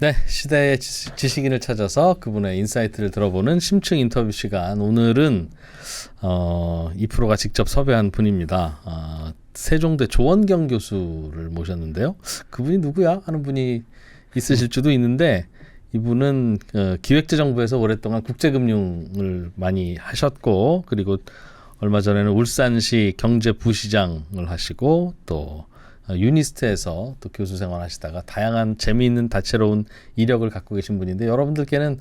네, 시대의 지식인을 찾아서 그분의 인사이트를 들어보는 심층 인터뷰 시간. 오늘은 이 프로가 직접 섭외한 분입니다. 세종대 조원경 교수를 모셨는데요. 그분이 누구야? 하는 분이 있으실 수도 있는데 이분은 기획재정부에서 오랫동안 국제금융을 많이 하셨고, 그리고 얼마 전에는 울산시 경제부시장을 하시고, 또 유니스트에서 또 교수 생활하시다가 다양한 재미있는 다채로운 이력을 갖고 계신 분인데, 여러분들께는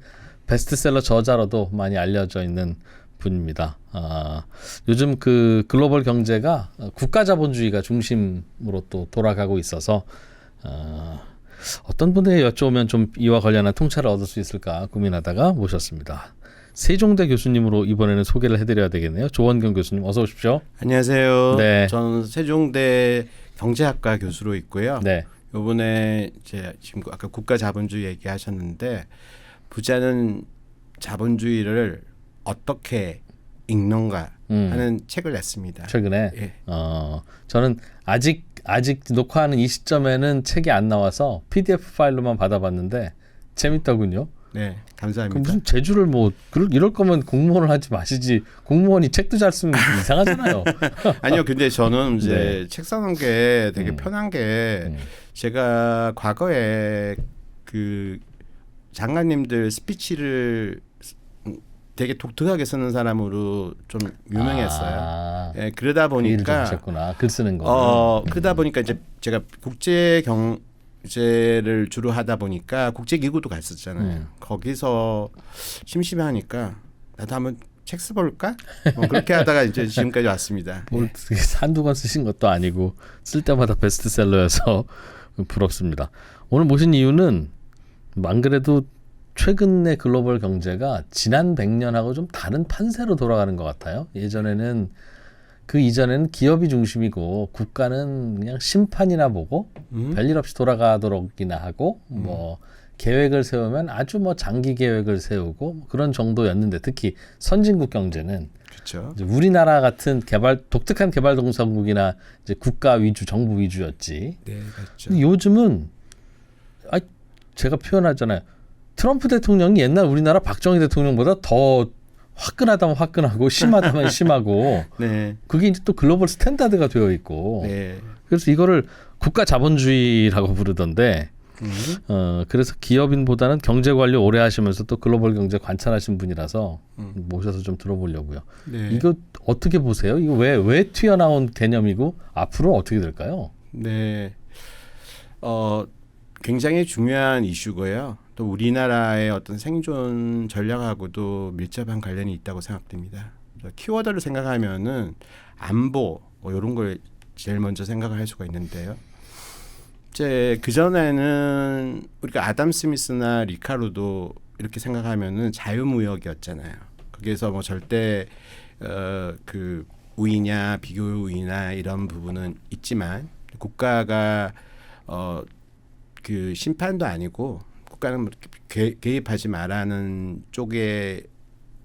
베스트셀러 저자로도 많이 알려져 있는 분입니다. 요즘 그 글로벌 경제가 국가 자본주의가 중심으로 또 돌아가고 있어서 어떤 분에게 여쭤보면 좀 이와 관련한 통찰을 얻을 수 있을까 고민하다가 모셨습니다. 세종대 교수님으로 이번에는 소개를 해드려야 되겠네요. 조원경 교수님, 어서 오십시오. 안녕하세요. 네. 저는 세종대 경제학과 교수로 있고요. 네. 이번에 이제 지금 아까 국가 자본주의 얘기하셨는데, 부자는 자본주의를 어떻게 읽는가 하는 책을 냈습니다. 최근에. 예. 저는 아직 녹화하는 이 시점에는 책이 안 나와서 PDF 파일로만 받아봤는데 재밌더군요. 네, 감사합니다. 그럼 무슨 제주를 이럴 거면 공무원을 하지 마시지. 공무원이 책도 잘 쓰면 이상하잖아요. 아니요, 근데 저는 이제 네. 책 써는 게 되게 편한 게, 제가 과거에 그 장관님들 스피치를 되게 독특하게 쓰는 사람으로 좀 유명했어요. 예, 그러다 그 일을 좀 보니까 하셨구나. 글 쓰는 거. 그러다 보니까 이제 제가 국제 경제를 주로 하다 보니까 국제기구도 갔었잖아요. 거기서 심심하니까 나도 한번 책 써볼까? 그렇게 하다가 이제 지금까지 왔습니다. 뭘 한두 권 쓰신 것도 아니고 쓸 때마다 베스트셀러여서 부럽습니다. 오늘 모신 이유는 안 그래도 최근의 글로벌 경제가 지난 100년하고 좀 다른 판세로 돌아가는 것 같아요. 그 이전에는 기업이 중심이고 국가는 그냥 심판이나 보고 별일 없이 돌아가도록이나 하고 뭐 계획을 세우면 아주 뭐 장기 계획을 세우고 그런 정도였는데, 특히 선진국 경제는 그렇죠. 이제 우리나라 같은 독특한 개발도상국이나 이제 국가 위주, 정부 위주였지. 네, 그렇죠. 근데 요즘은 제가 표현하잖아요. 트럼프 대통령이 옛날 우리나라 박정희 대통령보다 더 화끈하다면 화끈하고 심하다면 심하고 네. 그게 이제 또 글로벌 스탠다드가 되어 있고 네. 그래서 이거를 국가 자본주의라고 부르던데 그래서 기업인보다는 경제 관리 오래 하시면서 또 글로벌 경제 관찰하신 분이라서 모셔서 좀 들어보려고요. 네. 이거 어떻게 보세요? 이거 왜 튀어나온 개념이고 앞으로 어떻게 될까요? 네. 굉장히 중요한 이슈고요. 또 우리나라의 어떤 생존 전략하고도 밀접한 관련이 있다고 생각됩니다. 키워드를 생각하면은 안보 이런 걸 제일 먼저 생각할 수가 있는데요. 이제 그 전에는 우리가 아담 스미스나 리카르도 이렇게 생각하면은 자유무역이었잖아요. 거기에서 뭐 절대 그 우위냐 비교 우위나 이런 부분은 있지만, 국가가 그 심판도 아니고 국가는 개입하지 말라는 쪽의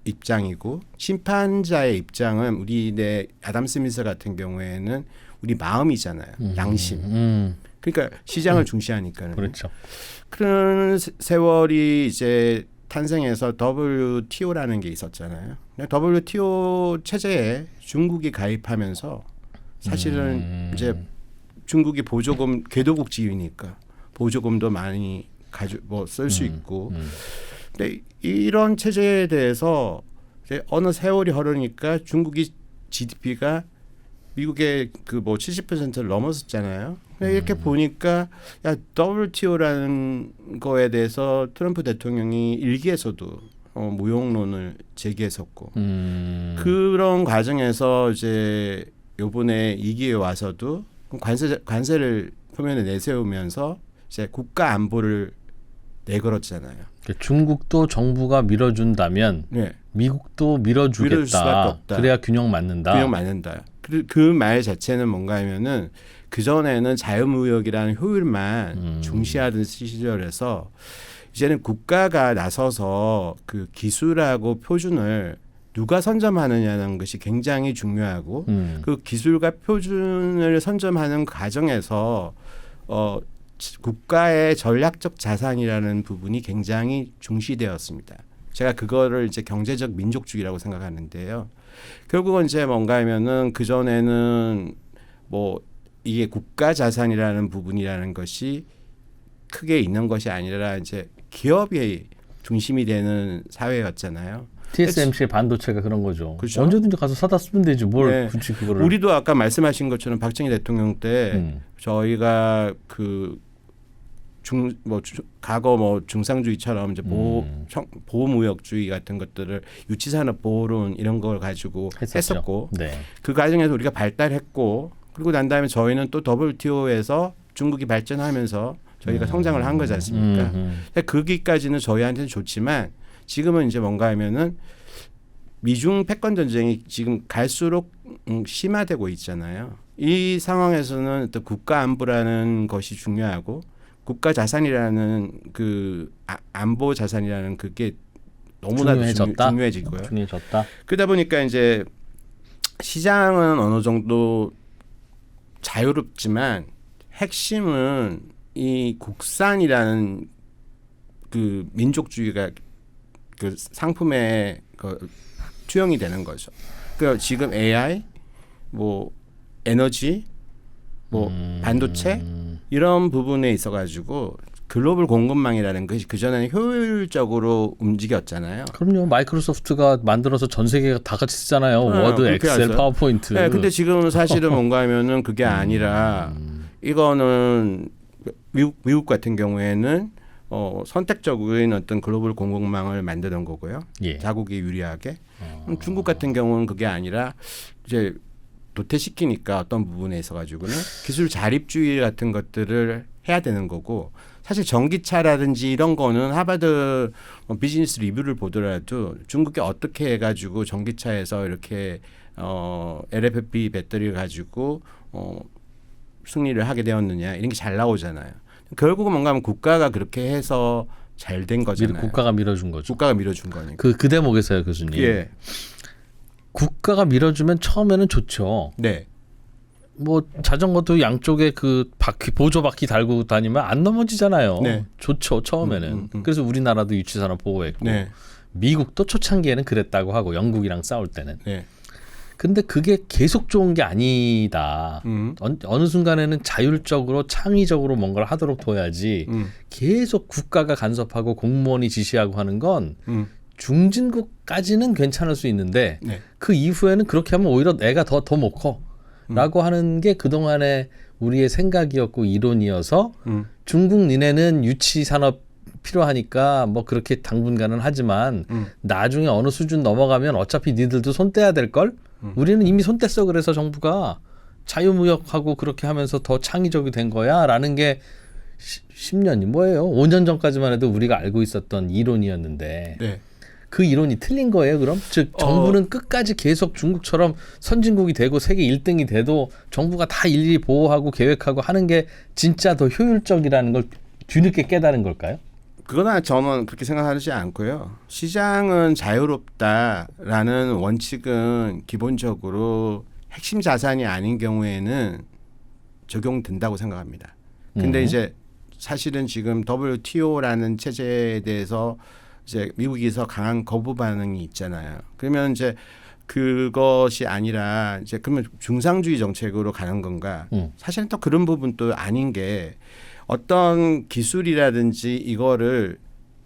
입장이고, 심판자의 입장은 우리 아담 스미스 같은 경우에는 우리 마음이잖아요. 양심. 그러니까 시장을 중시하니까는. 그렇죠. 그런 세월이 이제 탄생해서 WTO라는 게 있었잖아요. WTO 체제에 중국이 가입하면서 사실은 이제 중국이 보조금 궤도국지이니까 보조금도 많이 쓸 수 있고. 근데 이런 체제에 대해서 이제 어느 세월이 흐르니까 중국이 GDP가 미국의 그 뭐 70%를 넘었었잖아요. 이렇게 보니까 WTO라는 거에 대해서 트럼프 대통령이 일기에서도 무용론을 제기했었고, 그런 과정에서 이제 요번에 2기에 와서도 관세를 표면에 내세우면서 이제 국가 안보를 내걸었잖아요. 중국도 정부가 밀어준다면 네. 미국도 밀어주겠다. 그래야 균형 맞는다. 균형 맞는다. 그 말 자체는 뭔가 하면은 그전에는 자유무역이라는 효율만 중시하던 시절에서 이제는 국가가 나서서 그 기술하고 표준을 누가 선점하느냐는 것이 굉장히 중요하고 그 기술과 표준을 선점하는 과정에서 국가의 전략적 자산이라는 부분이 굉장히 중시되었습니다. 제가 그거를 이제 경제적 민족주의라고 생각하는데요. 결국은 이제 뭔가 하면은 그 전에는 뭐 이게 국가 자산이라는 부분이라는 것이 크게 있는 것이 아니라 이제 기업이 중심이 되는 사회였잖아요. TSMC 반도체가 그런 거죠. 그렇죠. 언제든지 가서 사다 쓰면 되지 뭘 네. 굳이 그거를. 우리도 아까 말씀하신 것처럼 박정희 대통령 때 저희가 그 과거 뭐 중상주의처럼 이제 보호무역주의 같은 것들을 유치산업 보호론 이런 걸 가지고 했었고 네. 그 과정에서 우리가 발달했고 그리고 난 다음에 저희는 또 WTO에서 중국이 발전하면서 저희가 성장을 한 거지 않습니까? 거기까지는 저희한테는 좋지만 지금은 이제 뭔가 하면은 미중 패권 전쟁이 지금 갈수록 심화되고 있잖아요. 이 상황에서는 또 국가 안보라는 것이 중요하고 국가 자산이라는 그 안보 자산이라는 그게 너무나도 중요해지고요. 중요해졌다. 그러다 보니까 이제 시장은 어느 정도 자유롭지만 핵심은 이 국산이라는 그 민족주의가 그 상품에 그 투영이 되는 거죠. 그 지금 AI, 뭐 에너지, 뭐 반도체 이런 부분에 있어가지고 글로벌 공급망이라는 것이 그 전에는 효율적으로 움직였잖아요. 그럼요. 마이크로소프트가 만들어서 전 세계가 다 같이 쓰잖아요. 워드, 엑셀, 하죠. 파워포인트. 네, 근데 지금은 사실은 뭔가 하면은 그게 아니라 이거는 미국 같은 경우에는 선택적인 어떤 글로벌 공급망을 만드는 거고요. 예. 자국이 유리하게. 중국 같은 경우는 그게 아니라 이제 도태시키니까 어떤 부분에 있어 가지고는 기술 자립주의 같은 것들을 해야 되는 거고 사실 전기차라든지 이런 거는 하버드 비즈니스 리뷰를 보더라도 중국이 어떻게 해가지고 전기차에서 이렇게 LFP 배터리를 가지고 승리를 하게 되었느냐 이런 게 잘 나오잖아요. 결국은 뭔가 하면 국가가 그렇게 해서 잘 된 거잖아요. 국가가 밀어준 거죠. 국가가 밀어준 거니까. 그 대목에서요, 교수님. 예. 국가가 밀어주면 처음에는 좋죠. 네. 뭐 자전거도 양쪽에 그 바퀴 보조 바퀴 달고 다니면 안 넘어지잖아요. 네. 좋죠 처음에는. 그래서 우리나라도 유치산업 보호했고 네. 미국도 초창기에는 그랬다고 하고 영국이랑 싸울 때는. 네. 근데 그게 계속 좋은 게 아니다. 어느 순간에는 자율적으로 창의적으로 뭔가를 하도록 둬야지 계속 국가가 간섭하고 공무원이 지시하고 하는 건 중진국까지는 괜찮을 수 있는데 네. 그 이후에는 그렇게 하면 오히려 애가 더 못 커. 라고 하는 게 그동안의 우리의 생각이었고 이론이어서 중국 니네는 유치 산업 필요하니까 뭐 그렇게 당분간은 하지만 나중에 어느 수준 넘어가면 어차피 니들도 손 떼야 될걸? 우리는 이미 손 뗐어. 그래서 정부가 자유무역하고 그렇게 하면서 더 창의적이 된 거야 라는 게 10년이 뭐예요? 5년 전까지만 해도 우리가 알고 있었던 이론이었는데 네. 그 이론이 틀린 거예요, 그럼? 즉 정부는 끝까지 계속 중국처럼 선진국이 되고 세계 1등이 돼도 정부가 다 일일이 보호하고 계획하고 하는 게 진짜 더 효율적이라는 걸 뒤늦게 깨달은 걸까요? 그거나 저는 그렇게 생각하지 않고요. 시장은 자유롭다라는 원칙은 기본적으로 핵심 자산이 아닌 경우에는 적용된다고 생각합니다. 근데 이제 사실은 지금 WTO라는 체제에 대해서 이제 미국에서 강한 거부 반응이 있잖아요. 그러면 이제 그것이 아니라 이제 그러면 중상주의 정책으로 가는 건가? 사실은 또 그런 부분도 아닌 게 어떤 기술이라든지 이거를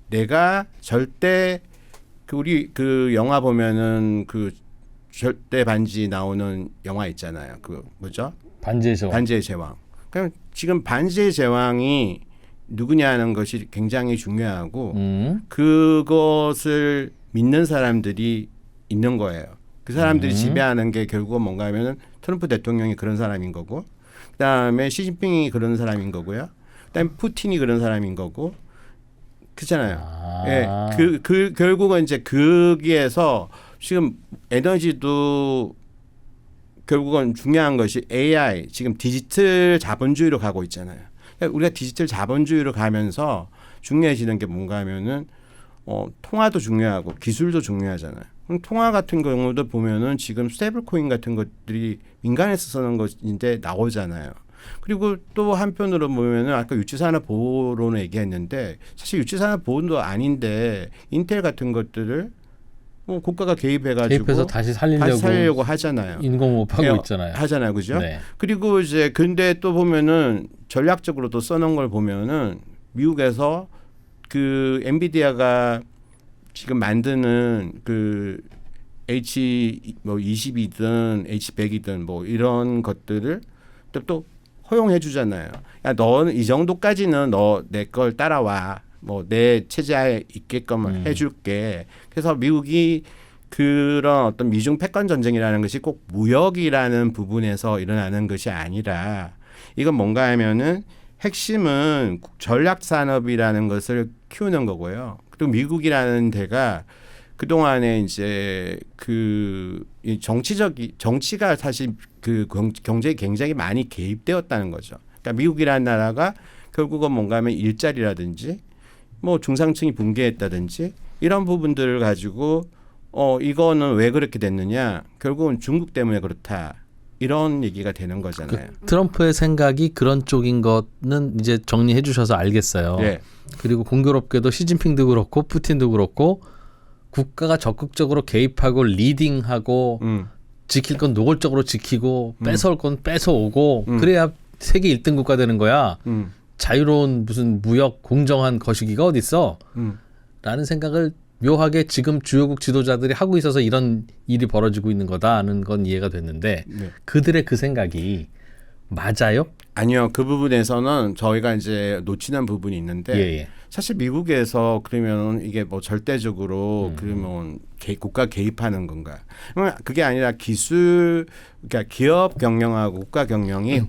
내가 절대 그 우리 그 영화 보면은 그 절대 반지 나오는 영화 있잖아요. 그 뭐죠? 반지의 제왕. 반지의 제왕. 그럼 지금 반지의 제왕이 누구냐는 것이 굉장히 중요하고 그것을 믿는 사람들이 있는 거예요. 그 사람들이 지배하는 게 결국은 뭔가 하면은 트럼프 대통령이 그런 사람인 거고 그다음에 시진핑이 그런 사람인 거고요. 그다음에 푸틴이 그런 사람인 거고 그렇잖아요. 예. 그 결국은 이제 거기에서 지금 에너지도 결국은 중요한 것이 AI 지금 디지털 자본주의로 가고 있잖아요. 우리가 디지털 자본주의로 가면서 중요해지는 게 뭔가 하면은 통화도 중요하고 기술도 중요하잖아요. 그럼 통화 같은 경우도 보면은 지금 스테이블 코인 같은 것들이 민간에서 쓰는 것인데 나오잖아요. 그리고 또 한편으로 보면은 아까 유치산업 보호론을 얘기했는데 사실 유치산업 보호도 아닌데 인텔 같은 것들을 국가가 개입해가지고 개입해서 다시 살리려고 하잖아요. 인공호흡하고 있잖아요. 하잖아요, 그죠? 네. 그리고 이제 근데 또 보면은 전략적으로 또 써놓은 걸 보면은 미국에서 그 엔비디아가 지금 만드는 그 H20이든 H100이든 뭐 이런 것들을 또 허용해 주잖아요. 야, 너는 이 정도까지는 너 내 걸 따라와. 뭐 내 체제에 있게끔 해줄게. 그래서 미국이 그런 어떤 미중 패권 전쟁이라는 것이 꼭 무역이라는 부분에서 일어나는 것이 아니라 이건 뭔가 하면은 핵심은 전략 산업이라는 것을 키우는 거고요. 그리고 미국이라는 데가 그동안에 이제 그 정치가 사실 그 경제에 굉장히 많이 개입되었다는 거죠. 그러니까 미국이라는 나라가 결국은 뭔가 하면 일자리라든지 뭐 중상층이 붕괴했다든지 이런 부분들을 가지고 이거는 왜 그렇게 됐느냐? 결국은 중국 때문에 그렇다. 이런 얘기가 되는 거잖아요. 트럼프의 생각이 그런 쪽인 거는 이제 정리해 주셔서 알겠어요. 네. 그리고 공교롭게도 시진핑도 그렇고 푸틴도 그렇고 국가가 적극적으로 개입하고 리딩하고 지킬 건 노골적으로 지키고 뺏어올 건 뺏어오고 그래야 세계 1등 국가 되는 거야. 자유로운 무슨 무역 공정한 거시기가 어딨어? 라는 생각을 묘하게 지금 주요국 지도자들이 하고 있어서 이런 일이 벌어지고 있는 거다는 건 이해가 됐는데 네. 그들의 그 생각이 맞아요? 아니요. 그 부분에서는 저희가 이제 놓치는 부분이 있는데 예. 사실 미국에서 그러면 이게 뭐 절대적으로 그러면 국가 개입하는 건가? 그게 아니라 그러니까 기업 경영하고 국가 경영이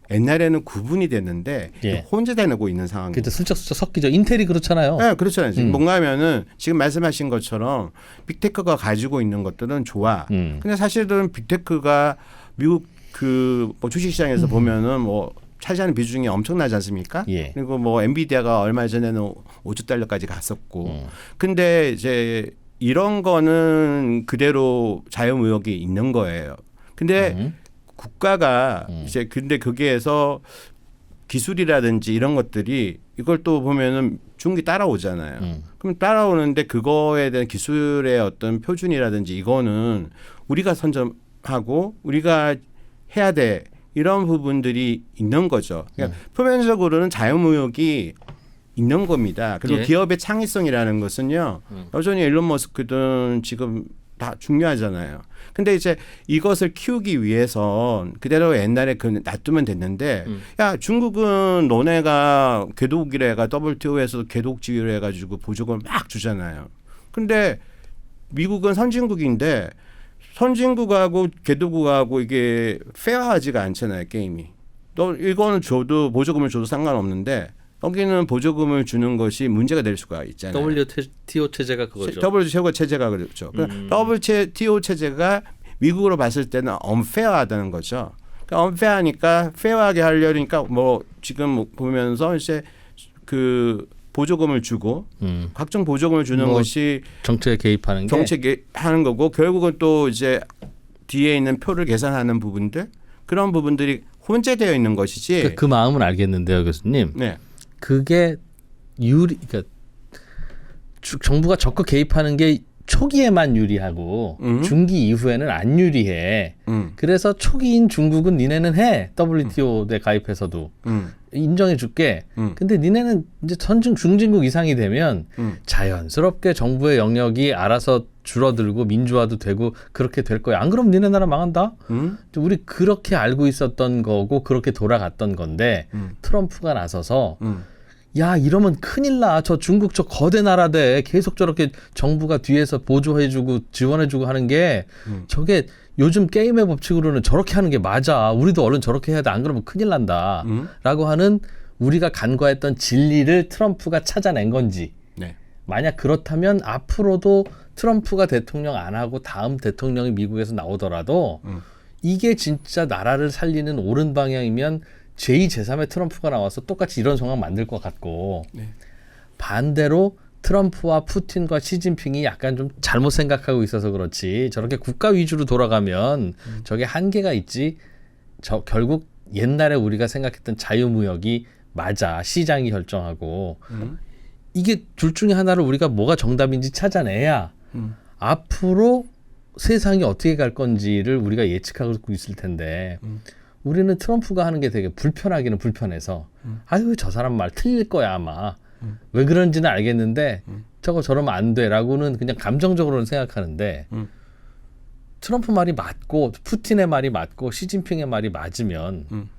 옛날에는 구분이 됐는데 예. 혼재되고 있는 상황입니다. 그때 슬쩍슬쩍 섞이죠. 인텔이 그렇잖아요. 네, 그렇잖아요. 지금 뭔가 하면은 지금 말씀하신 것처럼 빅테크가 가지고 있는 것들은 좋아. 근데 사실은 빅테크가 미국 그 뭐 주식시장에서 보면은 뭐 차지하는 비중이 엄청나지 않습니까? 예. 그리고 뭐 엔비디아가 얼마 전에는 5조 달러까지 갔었고. 근데 이제 이런 거는 그대로 자유무역이 있는 거예요. 근데 국가가 이제 근데 거기에서 기술이라든지 이런 것들이 이걸 또 보면은 중국이 따라오잖아요. 그럼 따라오는데 그거에 대한 기술의 어떤 표준이라든지 이거는 우리가 선점하고 우리가 해야 돼. 이런 부분들이 있는 거죠. 그러니까 표면적으로는 자유무역이 있는 겁니다. 그리고 예. 기업의 창의성이라는 것은요. 여전히 일론 머스크든 지금 다 중요하잖아요. 근데 이제 이것을 키우기 위해선 그대로 옛날에 놔두면 됐는데 야 중국은 너네가 궤도국이라 해가 WTO에서 궤도국 지위로 해가지고 보조금을 막 주잖아요. 근데 미국은 선진국인데 선진국하고 궤도국하고 이게 페어하지가 않잖아요. 게임이. 또 이거는 줘도 보조금을 줘도 상관없는데 여기는 보조금을 주는 것이 문제가 될 수가 있잖아요. WTO 체제가 그거죠. WTO 체제가 그렇죠. WTO 체제가 미국으로 봤을 때는 unfair하다는 거죠. 그러니까 unfair하니까 페어하게 하려니까 뭐 지금 보면서 이제 그 보조금을 주고 각종 보조금을 주는 뭐 것이 정책에 개입하는 게 정책에 하는 거고 결국은 또 이제 뒤에 있는 표를 계산하는 부분들 그런 부분들이 혼재되어 있는 것이지. 그 마음은 알겠는데요, 교수님. 네. 그게 그러니까 정부가 적극 개입하는 게 초기에만 유리하고 중기 이후에는 안 유리해. 그래서 초기인 중국은 니네는 해. WTO 에 가입해서도 인정해 줄게. 근데 니네는 이제 중진국 이상이 되면 자연스럽게 정부의 영역이 알아서 줄어들고 민주화도 되고 그렇게 될 거야. 안 그러면 니네 나라 망한다. 우리 그렇게 알고 있었던 거고 그렇게 돌아갔던 건데 트럼프가 나서서 야 이러면 큰일 나. 저 중국 저 거대 나라대 계속 저렇게 정부가 뒤에서 보조해주고 지원해주고 하는 게 저게 요즘 게임의 법칙으로는 저렇게 하는 게 맞아. 우리도 얼른 저렇게 해야 돼. 안 그러면 큰일 난다. 라고 하는 우리가 간과했던 진리를 트럼프가 찾아낸 건지. 네. 만약 그렇다면 앞으로도 트럼프가 대통령 안 하고 다음 대통령이 미국에서 나오더라도 이게 진짜 나라를 살리는 옳은 방향이면 제2, 제3의 트럼프가 나와서 똑같이 이런 상황 만들 것 같고 네. 반대로 트럼프와 푸틴과 시진핑이 약간 좀 잘못 생각하고 있어서 그렇지 저렇게 국가 위주로 돌아가면 저게 한계가 있지 결국 옛날에 우리가 생각했던 자유무역이 맞아. 시장이 결정하고 이게 둘 중에 하나를 우리가 뭐가 정답인지 찾아내야 앞으로 세상이 어떻게 갈 건지를 우리가 예측하고 있을 텐데 우리는 트럼프가 하는 게 되게 불편하기는 불편해서 아유 저 사람 말 틀릴 거야 아마 왜 그런지는 알겠는데 저거 저러면 안 돼라고는 그냥 감정적으로는 생각하는데 트럼프 말이 맞고 푸틴의 말이 맞고 시진핑의 말이 맞으면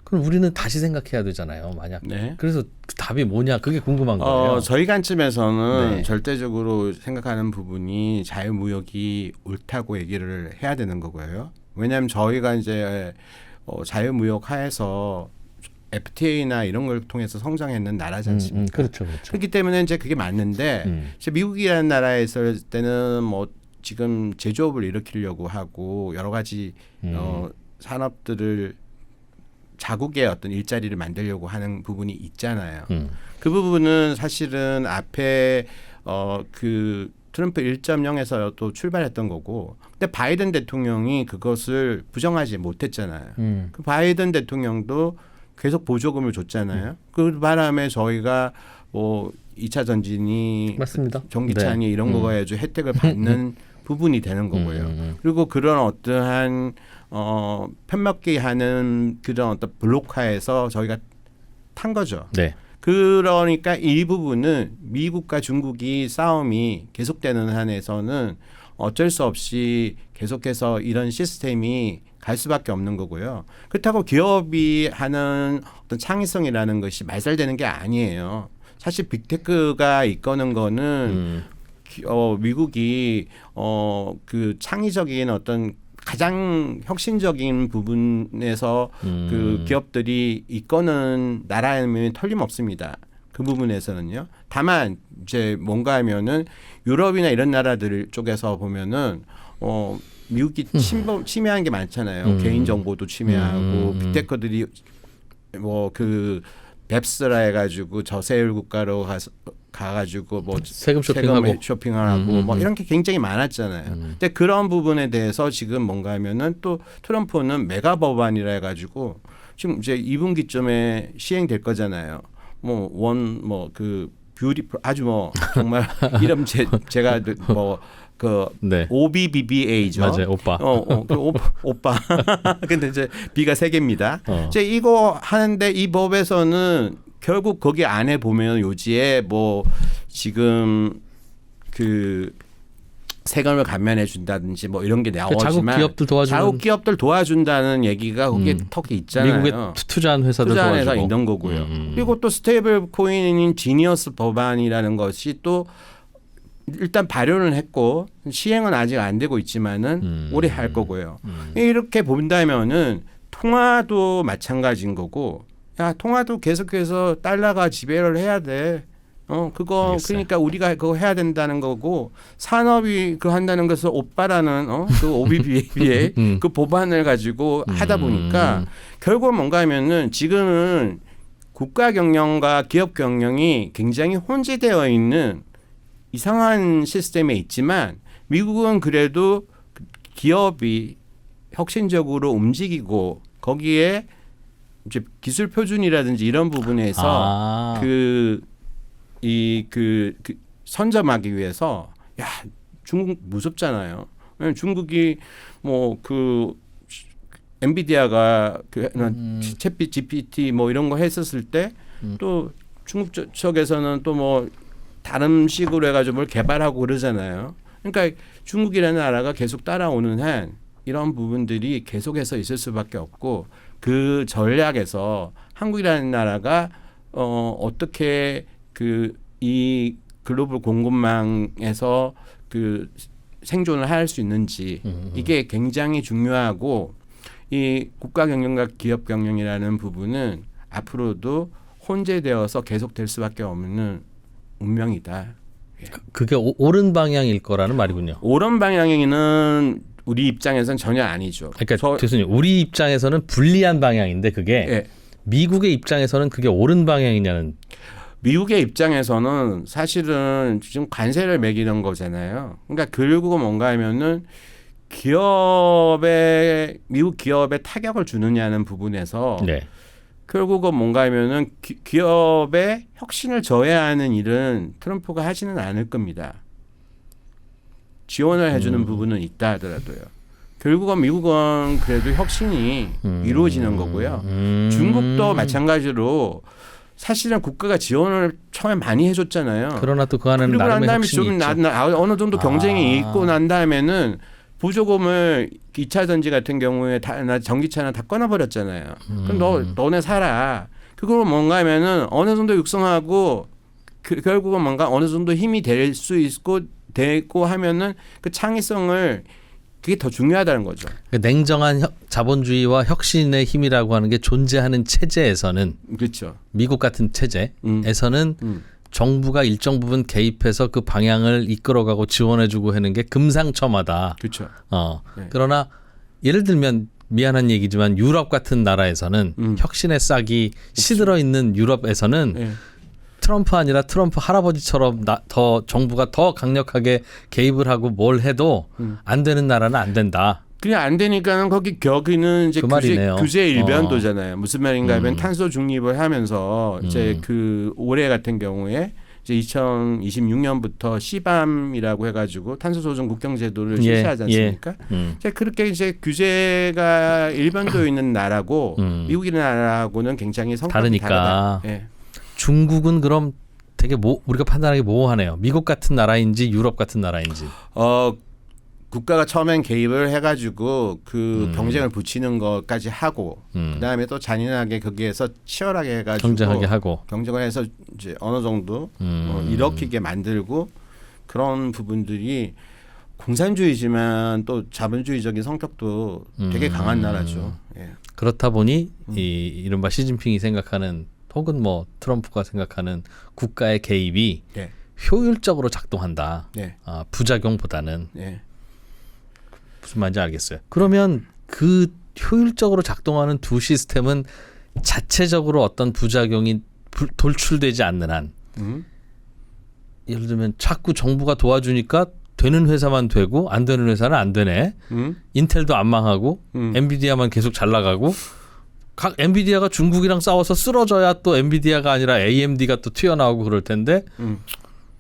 그럼 우리는 다시 생각해야 되잖아요. 만약 네. 그래서 그 답이 뭐냐 그게 궁금한 거예요. 저희 관점에서는 네. 절대적으로 생각하는 부분이 자유무역이 옳다고 얘기를 해야 되는 거고요. 왜냐하면 저희가 이제 자유무역 하에서 FTA나 이런 걸 통해서 성장했는 나라지 않습니까? 그렇죠, 그렇죠. 그렇기 때문에 이제 그게 맞는데 이제 미국이라는 나라에 있을 때는 뭐 지금 제조업을 일으키려고 하고 여러 가지 산업들을 자국의 어떤 일자리를 만들려고 하는 부분이 있잖아요. 그 부분은 사실은 앞에 그 트럼프 1.0에서 또 출발했던 거고, 근데 바이든 대통령이 그것을 부정하지 못했잖아요. 그 바이든 대통령도 계속 보조금을 줬잖아요. 그 바람에 저희가 뭐 2차 전진이 맞습니다. 전기차니 네. 이런 거에 아주 혜택을 받는 부분이 되는 거고요. 그리고 그런 어떠한 편먹기 하는 그런 어떤 블록화에서 저희가 탄 거죠. 네. 그러니까 이 부분은 미국과 중국이 싸움이 계속되는 한에서는 어쩔 수 없이 계속해서 이런 시스템이 갈 수밖에 없는 거고요. 그렇다고 기업이 하는 어떤 창의성이라는 것이 말살되는 게 아니에요. 사실 빅테크가 이끄는 거는 미국이 그 창의적인 어떤 가장 혁신적인 부분에서 그 기업들이 이끄는 나라면 틀림없습니다. 그 부분에서는요. 다만 이제 뭔가 하면은 유럽이나 이런 나라들 쪽에서 보면은 미국이 침해한 게 많잖아요. 개인 정보도 침해하고 빅테크들이 뭐 그 뱁스라 해가지고 저세율 국가로 가가지고 뭐 세금 쇼핑하고 쇼핑을 하고 뭐 이런 게 굉장히 많았잖아요. 근데 그런 부분에 대해서 지금 뭔가 하면은 또 트럼프는 메가 법안이라 해가지고 지금 이제 2분기쯤에 시행될 거잖아요. 뭐 그 뷰티풀 아주 뭐 정말 이름 제가 뭐 그 네. OBBBA죠. 맞아요, 오빠. 오빠. 근데 이제 B가 3개입니다. 이제 이거 하는데 이 법에서는 결국 거기 안에 보면 요지에 뭐 지금 그 세금을 감면해 준다든지 뭐 이런 게 나오지만 자국 기업들 도와준다는 얘기가 거기에 턱이 있잖아요. 미국에 투자한 회사들 투자한 도와주고. 회사 있는 거고요. 그리고 또 스테이블 코인인 지니어스 법안이라는 것이 또 일단 발효는 했고 시행은 아직 안 되고 있지만은 올해 할 거고요. 이렇게 본다면은 통화도 마찬가지인 거고, 야 통화도 계속해서 달러가 지배를 해야 돼. 그거 알겠어요. 그러니까 우리가 그거 해야 된다는 거고, 산업이 그 한다는 것을 오빠라는 그 OBBA의 그 법안을 가지고 하다 보니까 결국 뭔가 하면은 지금은 국가 경영과 기업 경영이 굉장히 혼재되어 있는 이상한 시스템에 있지만 미국은 그래도 기업이 혁신적으로 움직이고 거기에 이제 기술 표준이라든지 이런 부분에서 그 선점하기 위해서 야 중국 무섭잖아요. 왜냐면 중국이 뭐 그 엔비디아가 그 챗 GPT 뭐 이런 거 했었을 때 또 중국 쪽에서는 또 뭐 다른 식으로 해가지고 뭘 개발하고 그러잖아요. 그러니까 중국이라는 나라가 계속 따라오는 한 이런 부분들이 계속해서 있을 수밖에 없고, 그 전략에서 한국이라는 나라가 어떻게 그 이 글로벌 공급망에서 그 생존을 할 수 있는지 이게 굉장히 중요하고, 이 국가 경영과 기업 경영이라는 부분은 앞으로도 혼재되어서 계속될 수밖에 없는 운명이다. 그게 옳은 방향일 거라는 말이군요. 옳은 방향에는 우리 입장에서는 전혀 아니죠. 그러니까 교수님, 우리 입장에서는 불리한 방향인데 그게 예. 미국의 입장에서는 그게 옳은 방향이냐는. 미국의 입장에서는 사실은 지금 관세를 매기는 거잖아요. 그러니까 결국은 뭔가 하면은 미국 기업에 타격을 주느냐는 부분에서 네. 결국은 뭔가 하면은 기업의 혁신을 저해하는 일은 트럼프가 하지는 않을 겁니다. 지원을 해주는 부분은 있다 하더라도요. 결국은 미국은 그래도 혁신이 이루어지는 거고요. 중국도 마찬가지로 사실은 국가가 지원을 처음에 많이 해줬잖아요. 그러나 또 그 안에는 그리고 난 나름의 다음에 혁신이 좀 있죠. 어느 정도 경쟁이 있고 난 다음에는 보조금을 2차 전지 같은 경우에 나 전기차는 다 끊어버렸잖아요. 그럼 너네 살아. 그걸 뭔가 하면은 어느 정도 육성하고 결국은 뭔가 어느 정도 힘이 될 수 있고 되고 하면은 그 창의성을 그게 더 중요하다는 거죠. 그러니까 냉정한 자본주의와 혁신의 힘이라고 하는 게 존재하는 체제에서는 그렇죠. 미국 같은 체제에서는 정부가 일정 부분 개입해서 그 방향을 이끌어가고 지원해주고 하는 게 금상첨화다. 그렇죠. 네. 그러나 예를 들면 미안한 얘기지만 유럽 같은 나라에서는 혁신의 싹이 시들어 있는 유럽에서는 네. 트럼프 아니라 트럼프 할아버지처럼 더 정부가 더 강력하게 개입을 하고 뭘 해도 안 되는 나라는 안 된다. 그냥 안 되니까는 거기는 이제 그 말이네요. 규제 일변도잖아요. 무슨 말인가 하면 탄소 중립을 하면서 이제 그 올해 같은 경우에 이제 2026년부터 시밤이라고 해가지고 탄소 조정 국경 제도를 실시하지 않습니까? 이제 그렇게 이제 규제가 일변도에 있는 나라고 미국이라는 나라하고는 굉장히 성격이 다르니까. 다르다. 예. 중국은 그럼 되게 우리가 판단하기 모호하네요. 미국 같은 나라인지 유럽 같은 나라인지. 국가가 처음엔 개입을 해가지고 그 경쟁을 붙이는 것까지 하고 그다음에 또 잔인하게 거기에서 치열하게 해가지고 경쟁하게 하고 경쟁을 해서 이제 어느 정도 일으키게 만들고 그런 부분들이 공산주의지만 또 자본주의적인 성격도 되게 강한 나라죠. 예. 그렇다 보니 이른바 시진핑이 생각하는 혹은 뭐 트럼프가 생각하는 국가의 개입이 네. 효율적으로 작동한다. 네. 부작용보다는. 네. 무슨 말인지 알겠어요. 그러면 그 효율적으로 작동하는 두 시스템은 자체적으로 어떤 부작용이 돌출되지 않는 한 예를 들면 자꾸 정부가 도와주니까 되는 회사만 되고 안 되는 회사는 안 되네. 인텔도 안 망하고 엔비디아만 계속 잘 나가고 각 엔비디아가 중국이랑 싸워서 쓰러져야 또 엔비디아가 아니라 AMD가 또 튀어나오고 그럴 텐데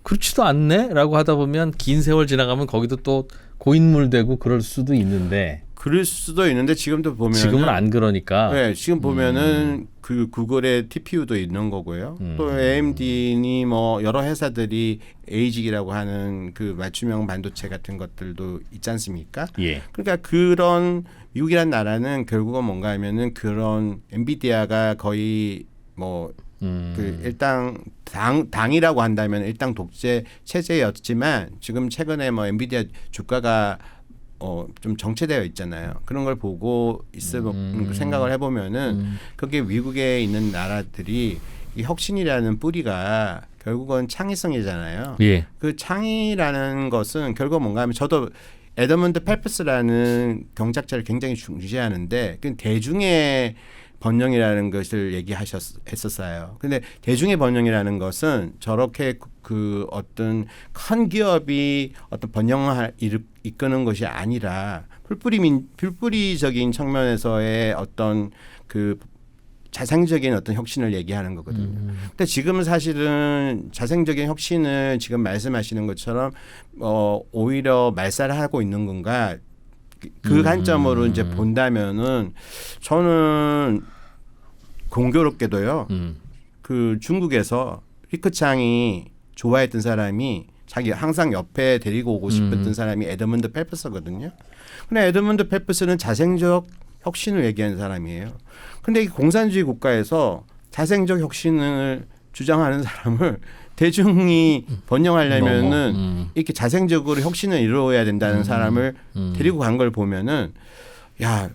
그렇지도 않네라고 하다 보면 긴 세월 지나가면 거기도 또 고인물되고 그럴 수도 있는데 그럴 수도 있는데 지금도 보면 지금은 안 그러니까. 네, 지금 보면은 그 구글의 TPU도 있는 거고요. 또 AMD니 뭐 여러 회사들이 ASIC이라고 하는 그 맞춤형 반도체 같은 것들도 있지 않습니까? 예. 그러니까 그런 미국이란 나라는 결국은 뭔가 하면은 그런 엔비디아가 거의 뭐 그 일당 당이라고 한다면 일당 독재 체제였지만 지금 최근에 뭐 엔비디아 주가가 좀 정체되어 있잖아요. 그런 걸 보고 생각을 해보면은 그게 미국에 있는 나라들이 이 혁신이라는 뿌리가 결국은 창의성이잖아요. 예. 그 창의라는 것은 결국 뭔가 하면 저도 에드먼드 펠프스라는 경제학자를 굉장히 중시하는데 그 대중의 번영이라는 것을 얘기했었어요. 근데 대중의 번영이라는 것은 저렇게 그 어떤 큰 기업이 어떤 번영을 이끄는 것이 아니라 풀뿌리적인 측면에서의 어떤 그 자생적인 어떤 혁신을 얘기하는 거거든요. 근데 지금은 사실은 자생적인 혁신을 지금 말씀하시는 것처럼 오히려 말살하고 있는 건가? 그 관점으로 이제 본다면은 저는 공교롭게도요. 그 중국에서 리크창이 좋아했던 사람이 자기 항상 옆에 데리고 오고 싶었던 사람이 에드먼드 펠프스거든요. 근데 에드먼드 펠프스는 자생적 혁신을 얘기하는 사람이에요. 근데 이 공산주의 국가에서 자생적 혁신을 주장하는 사람을 대중이 번영하려면은 이렇게 자생적으로 혁신을 이루어야 된다는 사람을 데리고 간 걸 보면은 야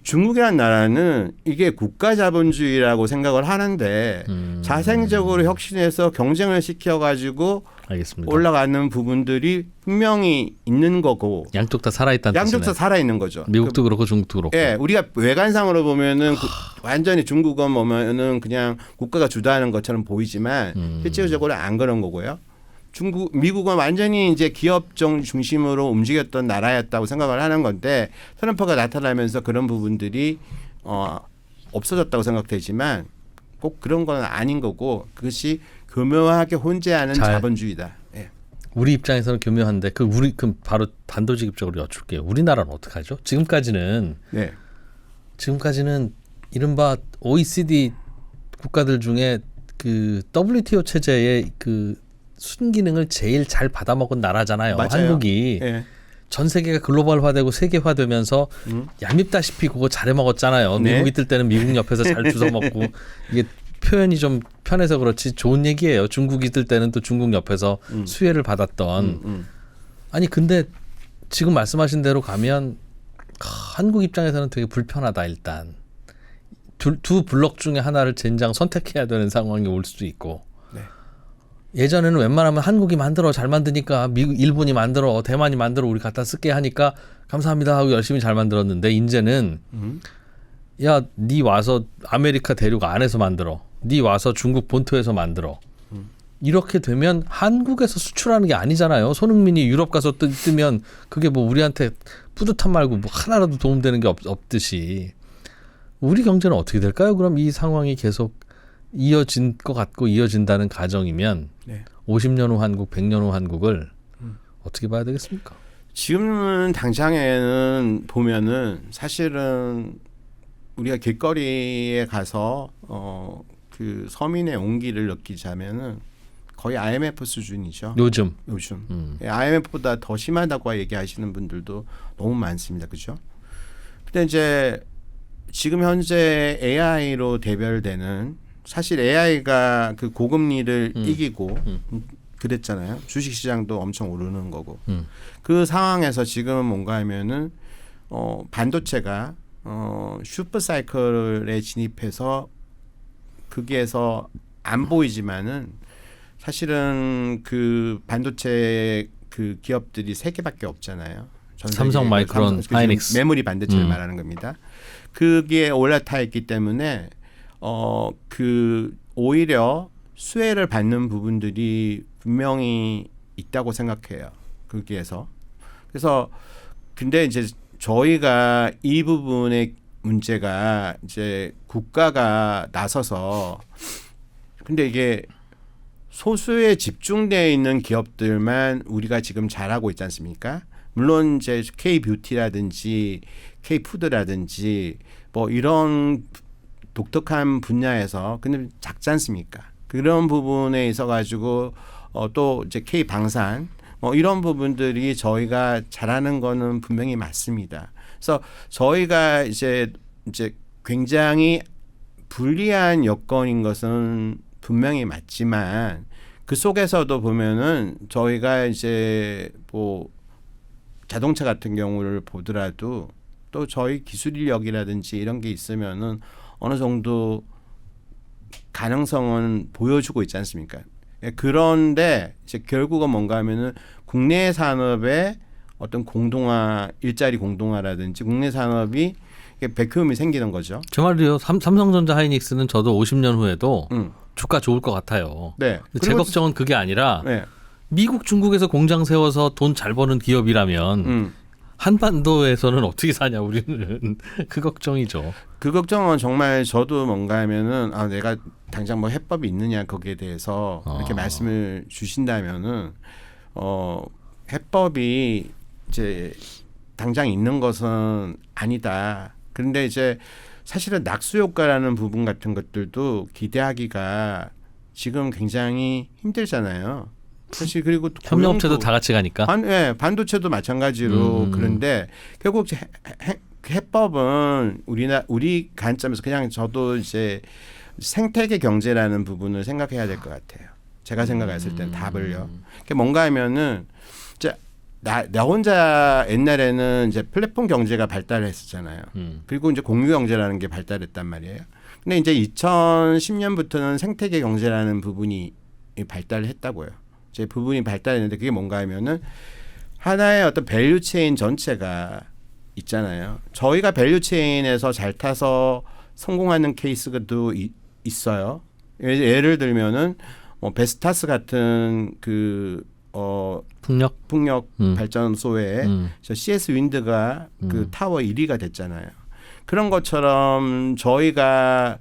중국이라는 나라는 이게 국가 자본주의라고 생각을 하는데 자생적으로 혁신해서 경쟁을 시켜가지고 알겠습니다. 올라가는 부분들이 분명히 있는 거고 양쪽 다 살아있다는 양쪽 다 뜻이네. 살아 있는 거죠. 미국도 그렇고 중국도 그렇고. 예, 우리가 외관상으로 보면은 완전히 중국은 보면은 그냥 국가가 주도하는 것처럼 보이지만 실질적으로 안 그런 거고요. 미국은 완전히 이제 기업정 중심으로 움직였던 나라였다고 생각을 하는 건데 트럼프가 나타나면서 그런 부분들이 없어졌다고 생각되지만 꼭 그런 건 아닌 거고 그것이 교묘하게 혼재하는 자본주의다. 예. 우리 입장에서는 교묘한데 그럼 바로 단도직입적으로 여쭐게요. 우리나라는 어떡하죠? 지금까지는 이른바 OECD 국가들 중에 그 WTO 체제의 그 순기능을 제일 잘 받아먹은 나라잖아요. 맞아요. 한국이 전 세계가 글로벌화되고 세계화되면서 얄밉다시피 그거 잘해 먹었잖아요. 네. 미국 있을 때는 미국 옆에서 잘 주워 먹고 이게 표현이 좀 편해서 그렇지 좋은 얘기예요. 중국 있을 때는 또 중국 옆에서 수혜를 받았던. 아니 근데 지금 말씀하신 대로 가면 한국 입장에서는 되게 불편하다 일단. 두 블록 중에 하나를 젠장 선택해야 되는 상황이 올 수도 있고. 예전에는 웬만하면 한국이 만들어 잘 만드니까 미국, 일본이 만들어, 대만이 만들어 우리 갖다 쓸게 하니까 감사합니다 하고 열심히 잘 만들었는데 이제는 야, 네 와서 아메리카 대륙 안에서 만들어. 네 와서 중국 본토에서 만들어. 이렇게 되면 한국에서 수출하는 게 아니잖아요. 손흥민이 유럽 가서 뜨면 그게 뭐 우리한테 뿌듯한 말고 뭐 하나라도 도움되는 게 없듯이 우리 경제는 어떻게 될까요? 그럼 이 상황이 계속 이어진 것 같고 이어진다는 가정이면 50년 후 한국, 100년 후 한국을 어떻게 봐야 되겠습니까? 지금 당장에는 보면은 사실은 우리가 길거리에 가서 그 서민의 온기를 느끼자면은 거의 IMF 수준이죠. 요즘. IMF보다 더 심하다고 얘기하시는 분들도 너무 많습니다. 그죠? 근데 이제 지금 현재 AI로 대별되는 사실 AI가 그 고금리를 이기고 그랬잖아요. 주식시장도 엄청 오르는 거고. 그 상황에서 지금 뭔가 하면은 반도체가 슈퍼사이클에 진입해서 거기에서 안 보이지만은 사실은 그 반도체 그 기업들이 3개밖에 없잖아요. 삼성, 마이크론, 하이닉스. 메모리 반도체를 말하는 겁니다. 그게 올라타 있기 때문에 그 오히려 수혜를 받는 부분들이 분명히 있다고 생각해요. 거기에서. 그래서 근데 이제 저희가 이 부분의 문제가 이제 국가가 나서서 근데 이게 소수에 집중되어 있는 기업들만 우리가 지금 잘하고 있지 않습니까? 물론 이제 K-뷰티라든지 K-푸드라든지 뭐 이런 독특한 분야에서 근데 작지 않습니까? 그런 부분에 있어 가지고 또 이제 K 방산 뭐 이런 부분들이 저희가 잘하는 거는 분명히 맞습니다. 그래서 저희가 이제 굉장히 불리한 여건인 것은 분명히 맞지만 그 속에서도 보면은 저희가 이제 뭐 자동차 같은 경우를 보더라도 또 저희 기술력이라든지 이런 게 있으면은 어느 정도 가능성은 보여주고 있지 않습니까? 그런데 이제 결국은 뭔가 하면은 국내 산업의 어떤 공동화, 일자리 공동화라든지 국내 산업이 백흠이 생기는 거죠. 저 말이요. 삼성전자 하이닉스는 저도 50년 후에도 주가 좋을 것 같아요. 네. 제 걱정은 그게 아니라 미국, 중국에서 공장 세워서 돈 잘 버는 기업이라면 한반도에서는 어떻게 사냐 우리는 그 걱정이죠. 그 걱정은 정말 저도 뭔가 하면은 내가 당장 뭐 해법이 있느냐 거기에 대해서 이렇게 말씀을 주신다면은 해법이 이제 당장 있는 것은 아니다. 그런데 이제 사실은 낙수 효과라는 부분 같은 것들도 기대하기가 지금 굉장히 힘들잖아요. 사실 그리고 협력업체도 다 같이 가니까. 반도체도 마찬가지로 그런데 결국 해법은 우리 관점에서 그냥 저도 이제 생태계 경제라는 부분을 생각해야 될 것 같아요. 제가 생각했을 땐 답을요. 뭔가 하면은 이제 나 혼자 옛날에는 이제 플랫폼 경제가 발달했었잖아요. 그리고 이제 공유 경제라는 게 발달했단 말이에요. 근데 이제 2010년부터는 생태계 경제라는 부분이 발달했다고요. 제 부분이 발달했는데 그게 뭔가 하면은 하나의 어떤 밸류 체인 전체가 있잖아요. 저희가 밸류 체인에서 잘 타서 성공하는 케이스도 있어요. 예를 들면은 뭐 베스타스 같은 풍력 발전소에 저 CS 윈드가 그 타워 1위가 됐잖아요. 그런 것처럼 저희가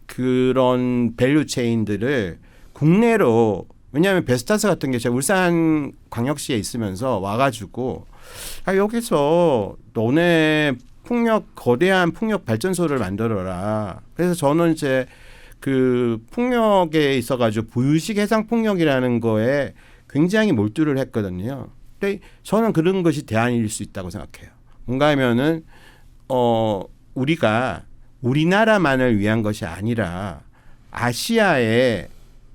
그런 밸류 체인들을 국내로 왜냐하면 베스타스 같은 게 제가 울산 광역시에 있으면서 와가지고 여기서 너네 거대한 풍력 발전소를 만들어라. 그래서 저는 이제 그 풍력에 있어가지고 부유식 해상 풍력이라는 거에 굉장히 몰두를 했거든요. 근데 저는 그런 것이 대안일 수 있다고 생각해요. 뭔가 하면은 우리가 우리나라만을 위한 것이 아니라 아시아에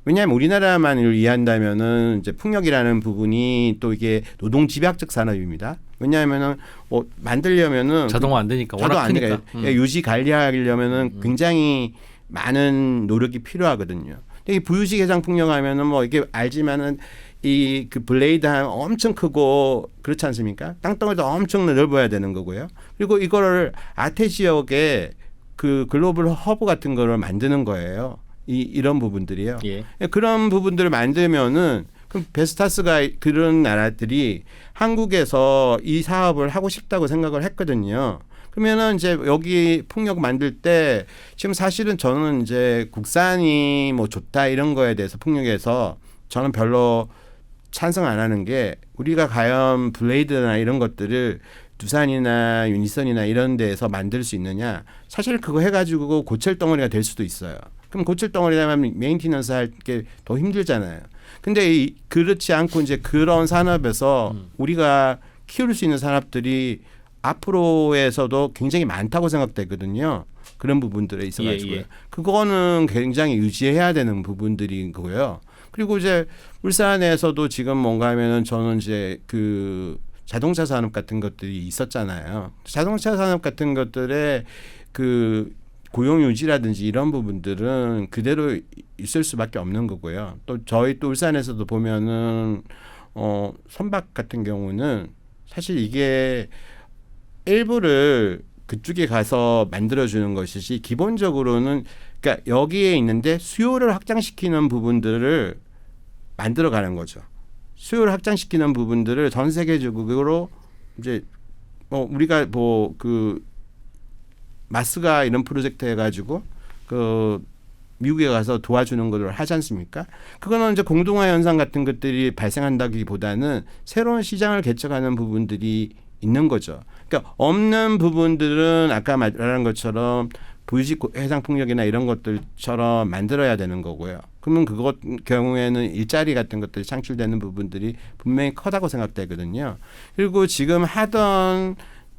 왜냐하면 우리나라만을 위한다면은 이제 풍력이라는 부분이 또 이게 노동 집약적 산업입니다. 왜냐하면은 만들려면은 자동화 안 되니까 워낙 크니까 유지 관리하려면은 굉장히 많은 노력이 필요하거든요. 근데 이 부유식 해상 풍력하면은 뭐 이게 알지만은 이 그 블레이드 하면 엄청 크고 그렇지 않습니까? 땅덩어리도 엄청 넓어야 되는 거고요. 그리고 이거를 아태 지역에 그 글로벌 허브 같은 거를 만드는 거예요. 이런 부분들이요. 예. 그런 부분들을 만들면은 그럼 베스타스가 그런 나라들이 한국에서 이 사업을 하고 싶다고 생각을 했거든요. 그러면은 이제 여기 풍력 만들 때 지금 사실은 저는 이제 국산이 뭐 좋다 이런 거에 대해서 풍력에서 저는 별로 찬성 안 하는 게 우리가 과연 블레이드나 이런 것들을 두산이나 유니선이나 이런 데에서 만들 수 있느냐. 사실 그거 해가지고 고철 덩어리가 될 수도 있어요. 그럼 고철 덩어리라면 메인티넌스 할 게 더 힘들잖아요. 근데 그렇지 않고 이제 그런 산업에서 우리가 키울 수 있는 산업들이 앞으로에서도 굉장히 많다고 생각되거든요. 그런 부분들에 있어가지고요. 예. 그거는 굉장히 유지해야 되는 부분들인 거고요. 그리고 이제 울산에서도 지금 뭔가 하면은 저는 이제 그 자동차 산업 같은 것들이 있었잖아요. 자동차 산업 같은 것들의 그 고용 유지라든지 이런 부분들은 그대로 있을 수밖에 없는 거고요. 또 저희 또 울산에서도 보면은 선박 같은 경우는 사실 이게 일부를 그쪽에 가서 만들어주는 것이지 기본적으로는 그러니까 여기에 있는데 수요를 확장시키는 부분들을 만들어가는 거죠. 수요를 확장시키는 부분들을 전 세계적으로 이제 우리가 뭐 그 마스가 이런 프로젝트 해가지고 그 미국에 가서 도와주는 것을 하지 않습니까? 그거는 이제 공동화 현상 같은 것들이 발생한다기보다는 새로운 시장을 개척하는 부분들이 있는 거죠. 그러니까 없는 부분들은 아까 말한 것처럼 부유식 해상 풍력이나 이런 것들처럼 만들어야 되는 거고요. 그러면 그것 경우에는 일자리 같은 것들이 창출되는 부분들이 분명히 크다고 생각되거든요. 그리고 지금 하던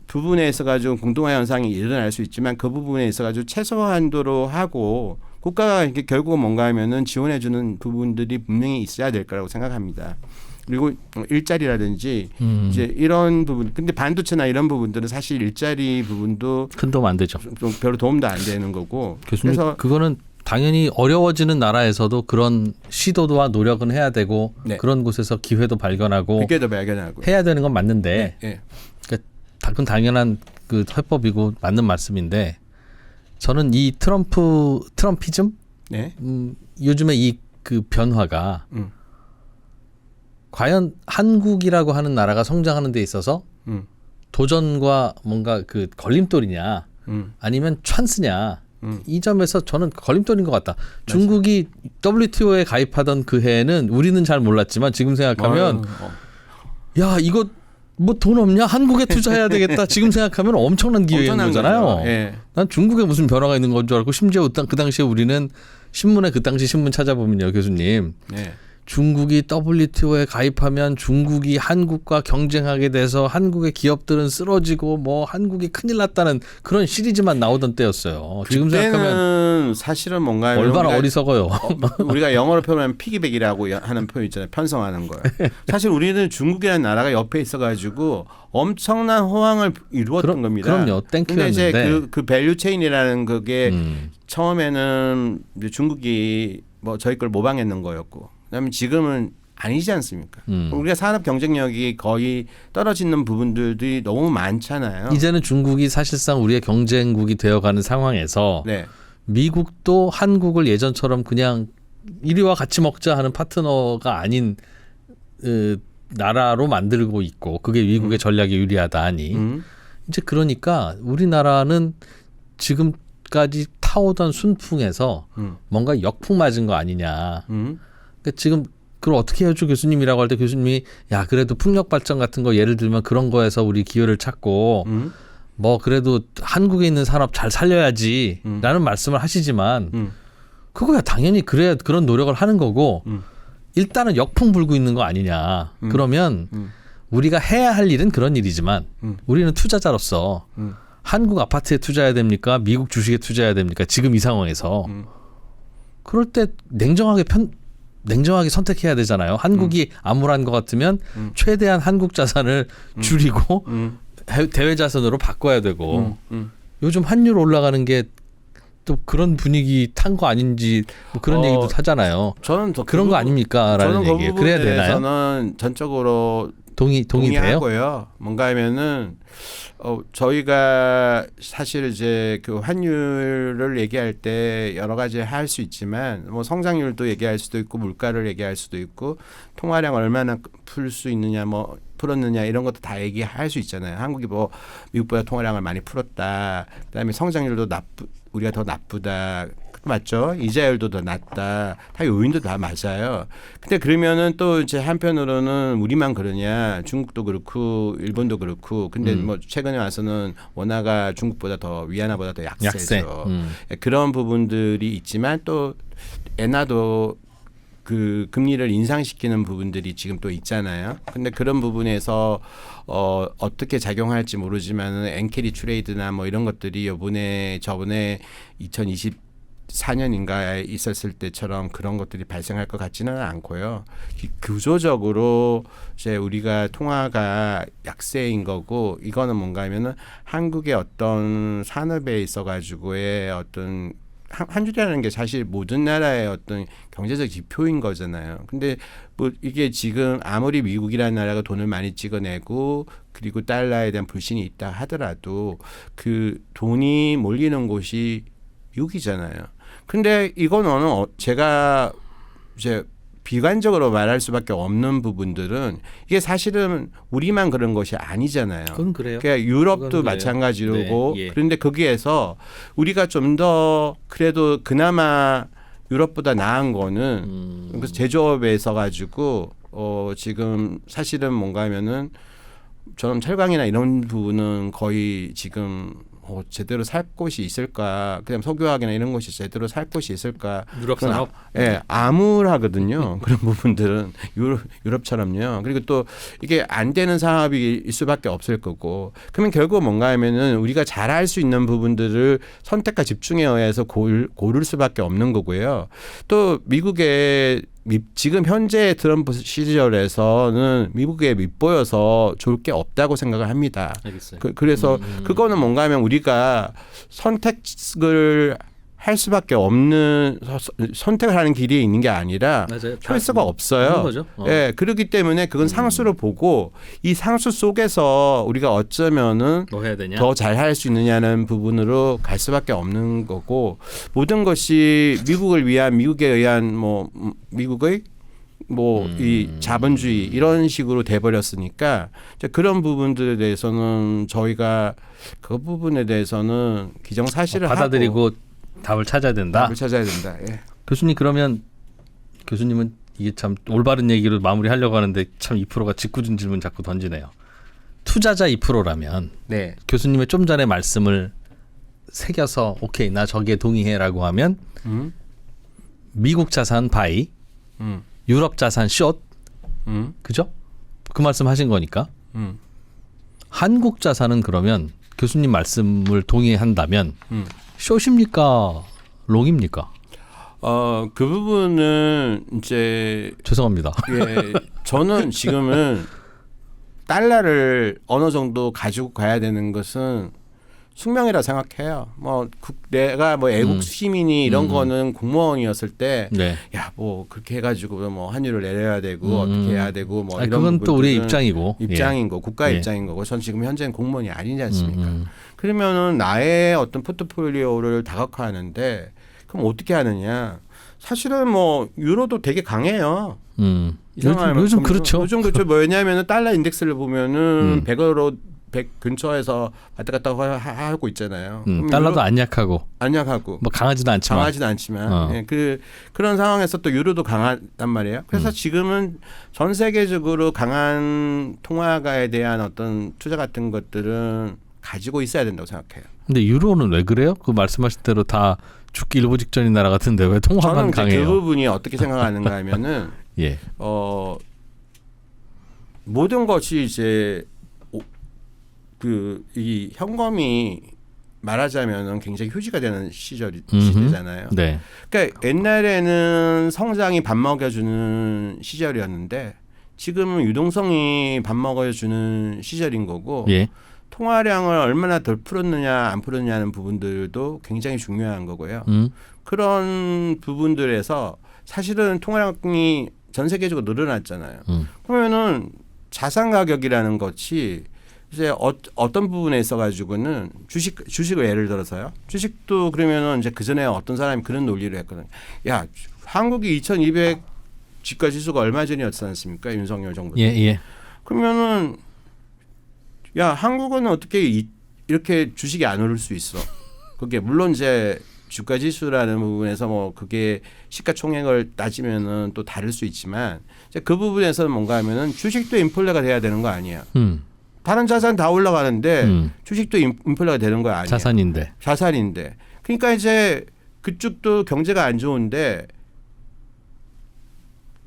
부분에 있어 가지고 공동화 현상이 일어날 수 있지만 그 부분에 있어 가지고 최소한도로 하고 국가가 이렇게 결국 뭔가 하면은 지원해 주는 부분들이 분명히 있어야 될 거라고 생각합니다. 그리고 일자리라든지 이제 이런 부분 근데 반도체나 이런 부분들은 사실 일자리 부분도 큰 도움 안 되죠. 좀 별로 도움도 안 되는 거고. 교수님 그래서 그거는 당연히 어려워지는 나라에서도 그런 시도와 노력은 해야 되고 네. 그런 곳에서 기회도 발견하고 그게도 발견하고 해야 되는 건 맞는데 네. 그러니까 그건 당연한 그 해법이고 맞는 말씀인데 저는 이 트럼피즘 네. 요즘에 이 그 변화가 과연 한국이라고 하는 나라가 성장하는 데 있어서 도전과 뭔가 그 걸림돌이냐 아니면 찬스냐 이 점에서 저는 걸림돌인 것 같다. 중국이 WTO에 가입하던 그 해에는 우리는 잘 몰랐지만 지금 생각하면 야 이거 뭐 돈 없냐? 한국에 투자해야 되겠다. 지금 생각하면 엄청난 기회인 거잖아요. 예. 난 중국에 무슨 변화가 있는 건 줄 알고 심지어 그 당시에 우리는 신문에 그 당시 신문 찾아보면요, 교수님. 네. 중국이 WTO에 가입하면 중국이 한국과 경쟁하게 돼서 한국의 기업들은 쓰러지고 뭐 한국이 큰일 났다는 그런 시리즈만 나오던 때였어요. 지금 생각하면 사실은 뭔가 얼마나 어리석어요. 우리가 영어로 표현하면 피기백이라고 하는 표현 있잖아요. 편성하는 걸. 사실 우리는 중국이라는 나라가 옆에 있어가지고 엄청난 호황을 이루었던 겁니다. 그럼요. 땡큐였는데. 근데 이제 그 밸류 체인이라는 그게 처음에는 이제 중국이 뭐 저희 걸 모방했는 거였고. 그다음에 지금은 아니지 않습니까? 우리가 산업 경쟁력이 거의 떨어지는 부분들이 너무 많잖아요. 이제는 중국이 사실상 우리의 경쟁국이 되어가는 상황에서 네. 미국도 한국을 예전처럼 그냥 이리와 같이 먹자 하는 파트너가 아닌 나라로 만들고 있고 그게 미국의 전략에 유리하다 하니 이제 그러니까 우리나라는 지금까지 타오던 순풍에서 뭔가 역풍 맞은 거 아니냐. 그러니까 지금 그걸 어떻게 해줘 교수님이라고 할 때 교수님이 야 그래도 풍력 발전 같은 거 예를 들면 그런 거에서 우리 기회를 찾고 뭐 그래도 한국에 있는 산업 잘 살려야지라는 말씀을 하시지만 그거야 당연히 그래야 그런 노력을 하는 거고 일단은 역풍 불고 있는 거 아니냐. 그러면 우리가 해야 할 일은 그런 일이지만 우리는 투자자로서 한국 아파트에 투자해야 됩니까? 미국 주식에 투자해야 됩니까? 지금 이 상황에서 그럴 때 냉정하게 선택해야 되잖아요. 한국이 암울한 것 같으면 최대한 한국 자산을 줄이고 대외 자산으로 바꿔야 되고 요즘 환율 올라가는 게 또 그런 분위기 탄 거 아닌지 뭐 그런 얘기도 하잖아요. 저는 그런 거 아닙니까라는 저는 얘기예요. 그래야 되나요? 저는 전적으로 동의돼요? 동의하고요. 뭔가 하면은 저희가 사실 이제 그 환율을 얘기할 때 여러 가지 할 수 있지만 뭐 성장률도 얘기할 수도 있고 물가를 얘기할 수도 있고 통화량 얼마나 풀 수 있느냐 뭐 풀었느냐 이런 것도 다 얘기할 수 있잖아요. 한국이 뭐 미국보다 통화량을 많이 풀었다. 그다음에 성장률도 우리가 더 나쁘다. 맞죠? 이자율도 더 낮다. 다 요인도 다 맞아요. 근데 그러면은 또 이제 한편으로는 우리만 그러냐? 중국도 그렇고 일본도 그렇고. 근데 뭐 최근에 와서는 원화가 중국보다 더 위안화보다 더 약세죠. 그런 부분들이 있지만 또 엔화도 그 금리를 인상시키는 부분들이 지금 또 있잖아요. 근데 그런 부분에서 어떻게 작용할지 모르지만은 엔캐리 트레이드나 뭐 이런 것들이 저번에 2024년인가에 있었을 때처럼 그런 것들이 발생할 것 같지는 않고요. 구조적으로 이제 우리가 통화가 약세인 거고 이거는 뭔가 하면은 한국의 어떤 산업에 있어 가지고의 어떤 환율이라는 게 사실 모든 나라의 어떤 경제적 지표인 거잖아요. 근데 뭐 이게 지금 아무리 미국이라는 나라가 돈을 많이 찍어내고 그리고 달러에 대한 불신이 있다 하더라도 그 돈이 몰리는 곳이 미국이잖아요. 근데 이거는 제가 이제 비관적으로 말할 수밖에 없는 부분들은 이게 사실은 우리만 그런 것이 아니잖아요. 그건 그래요. 그러니까 유럽도 마찬가지로고 네, 예. 그런데 거기에서 우리가 좀 더 그래도 그나마 유럽보다 나은 거는 그래서 제조업에 있어 가지고 지금 사실은 뭔가 하면은 저는 철강이나 이런 부분은 거의 지금 제대로 살 곳이 있을까? 그다음 석유화학이나 이런 것이 제대로 살 곳이 있을까? 유럽 산업? 암울하거든요. 그런 부분들은 유럽처럼요. 그리고 또 이게 안 되는 사업일 수밖에 없을 거고. 그러면 결국 뭔가 하면은 우리가 잘할 수 있는 부분들을 선택과 집중에 의해서 고를 수밖에 없는 거고요. 또 미국의 지금 현재 트럼프 시절에서는 미국에 밉보여서 좋을 게 없다고 생각을 합니다. 알겠어요. 그래서 그거는 뭔가 하면 우리가 선택을 할 수밖에 없는 선택을 하는 길이 있는 게 아니라 맞아요. 초이스가 없어요. 거죠. 예, 그렇기 때문에 그건 상수를 보고 이 상수 속에서 우리가 어쩌면은 뭐 해야 되냐? 더 잘할 수 있느냐는 부분으로 갈 수밖에 없는 거고 모든 것이 미국을 위한 미국에 의한 뭐 미국의 뭐 이 자본주의 이런 식으로 돼버렸으니까 그런 부분들에 대해서는 저희가 그 부분에 대해서는 기정사실을 받아들이고 하고 답을 찾아야 된다. 답을 찾아야 된다. 예. 교수님 그러면 교수님은 이게 참 올바른 얘기로 마무리하려고 하는데 참 2%가 짓궂은 질문 자꾸 던지네요. 투자자 2%라면 네. 교수님의 좀 전에 말씀을 새겨서 오케이 나 저기에 동의해라고 하면 미국 자산 바이, 유럽 자산 숏, 그죠? 그 말씀하신 거니까 한국 자산은 그러면 교수님 말씀을 동의한다면 숏입니까? 롱입니까? 그 부분은 이제 죄송합니다. 예, 저는 지금은 달러를 어느 정도 가지고 가야 되는 것은 숙명이라 생각해요. 뭐 내가 뭐 애국 시민이 이런 거는 공무원이었을 때, 네. 야 뭐 그렇게 해가지고 뭐 환율을 내려야 되고 어떻게 해야 되고 뭐 아니, 이런 그건 또 우리의 부분들은 입장이고 입장인 거, 국가의 예. 입장인 거고, 전 지금 현재는 공무원이 아니지 않습니까? 그러면은 나의 어떤 포트폴리오를 다각화하는데 그럼 어떻게 하느냐? 사실은 뭐 유로도 되게 강해요. 이상하면 요즘 그렇죠. 요즘 그렇죠. 뭐 왜냐하면 달러 인덱스를 보면은 100으로 100 근처에서 왔다 갔다 하고 있잖아요. 달러도 안 약하고 뭐 강하지도 않지만 예, 그런 상황에서 또 유로도 강하단 말이에요. 그래서 지금은 전 세계적으로 강한 통화가에 대한 어떤 투자 같은 것들은 가지고 있어야 된다고 생각해요. 근데 유로는 왜 그래요? 그 말씀하신 대로 다 죽기 일보 직전인 나라 같은데 왜 통화만 저는 강해요? 그 부분이 어떻게 생각하는가 하면은 예. 모든 것이 이제 이 현금이 말하자면은 굉장히 휴지가 되는 시대잖아요. 네. 그러니까 옛날에는 성장이 밥 먹여주는 시절이었는데 지금은 유동성이 밥 먹여주는 시절인 거고 예. 통화량을 얼마나 덜 풀었느냐 안 풀었느냐는 부분들도 굉장히 중요한 거고요. 그런 부분들에서 사실은 통화량이 전 세계적으로 늘어났잖아요. 그러면은 자산 가격이라는 것이 이제 어떤 부분에 있어 가지고는 주식을 예를 들어서요. 주식도 그러면은 이제 그 전에 어떤 사람이 그런 논리를 했거든요. 야, 한국이 2,200 주가 지수가 얼마 전이었지 않습니까? 윤석열 정부 때. 예. 그러면은 야, 한국은 어떻게 이렇게 주식이 안 오를 수 있어? 그게 물론 이제 주가 지수라는 부분에서 뭐 그게 시가총액을 따지면은 또 다를 수 있지만 이제 그 부분에서는 뭔가 하면은 주식도 인플레가 돼야 되는 거 아니야. 다른 자산 다 올라가는데 주식도 인플레가 되는 거 아니야. 자산인데. 그러니까 이제 그쪽도 경제가 안 좋은데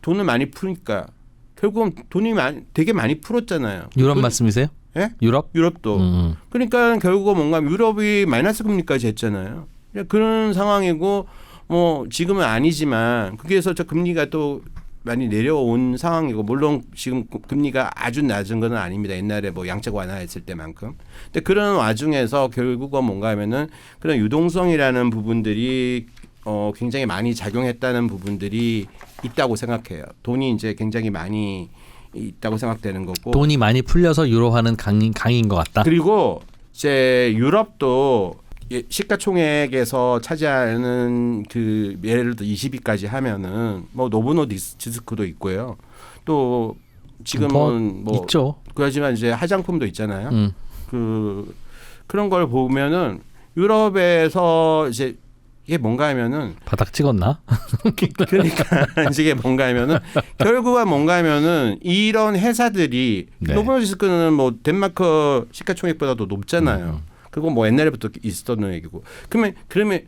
돈을 많이 푸니까 결국은 돈이 되게 많이 풀었잖아요. 유럽 말씀이세요? 예? 유럽도. 그러니까 결국은 뭔가 유럽이 마이너스 금리까지 했잖아요. 그런 상황이고 뭐 지금은 아니지만 거기에서 저 금리가 또 많이 내려온 상황이고 물론 지금 금리가 아주 낮은 건 아닙니다. 옛날에 뭐 양적 완화했을 때만큼. 근데 그런 와중에서 결국은 뭔가 하면은 그런 유동성이라는 부분들이 굉장히 많이 작용했다는 부분들이 있다고 생각해요. 돈이 이제 굉장히 많이 있다고 생각되는 거고. 돈이 많이 풀려서 유로화는 강인 것 같다. 그리고 이제 유럽도 시가총액에서 차지하는 그 예를 들어 20위까지 하면은 뭐 노보노디스크도 있고요. 또 지금은 뭐 있죠. 그렇지만 이제 화장품도 있잖아요. 그런 걸 보면은 유럽에서 이제 이게 뭔가 하면은 바닥 찍었나? 그러니까 이게 뭔가 하면은 결국은 뭔가 하면은 이런 회사들이 노보노디스크는 뭐 덴마크 시가총액보다도 높잖아요. 그건 뭐 옛날부터 있었던 얘기고. 그러면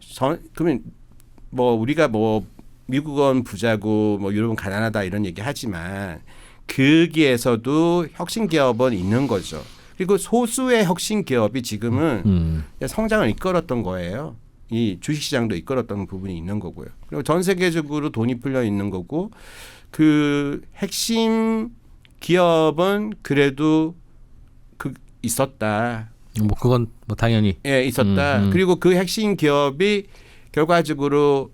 뭐 우리가 뭐 미국은 부자고 뭐 유럽은 가난하다 이런 얘기 하지만 거기에서도 혁신 기업은 있는 거죠. 그리고 소수의 혁신 기업이 지금은 성장을 이끌었던 거예요. 이 주식시장도 이끌었던 부분이 있는 거고요. 그리고 전 세계적으로 돈이 풀려 있는 거고 그 핵심 기업은 그래도 있었다. 뭐 그건 뭐 당연히 있었다. 그리고 그 핵심 기업이 결과적으로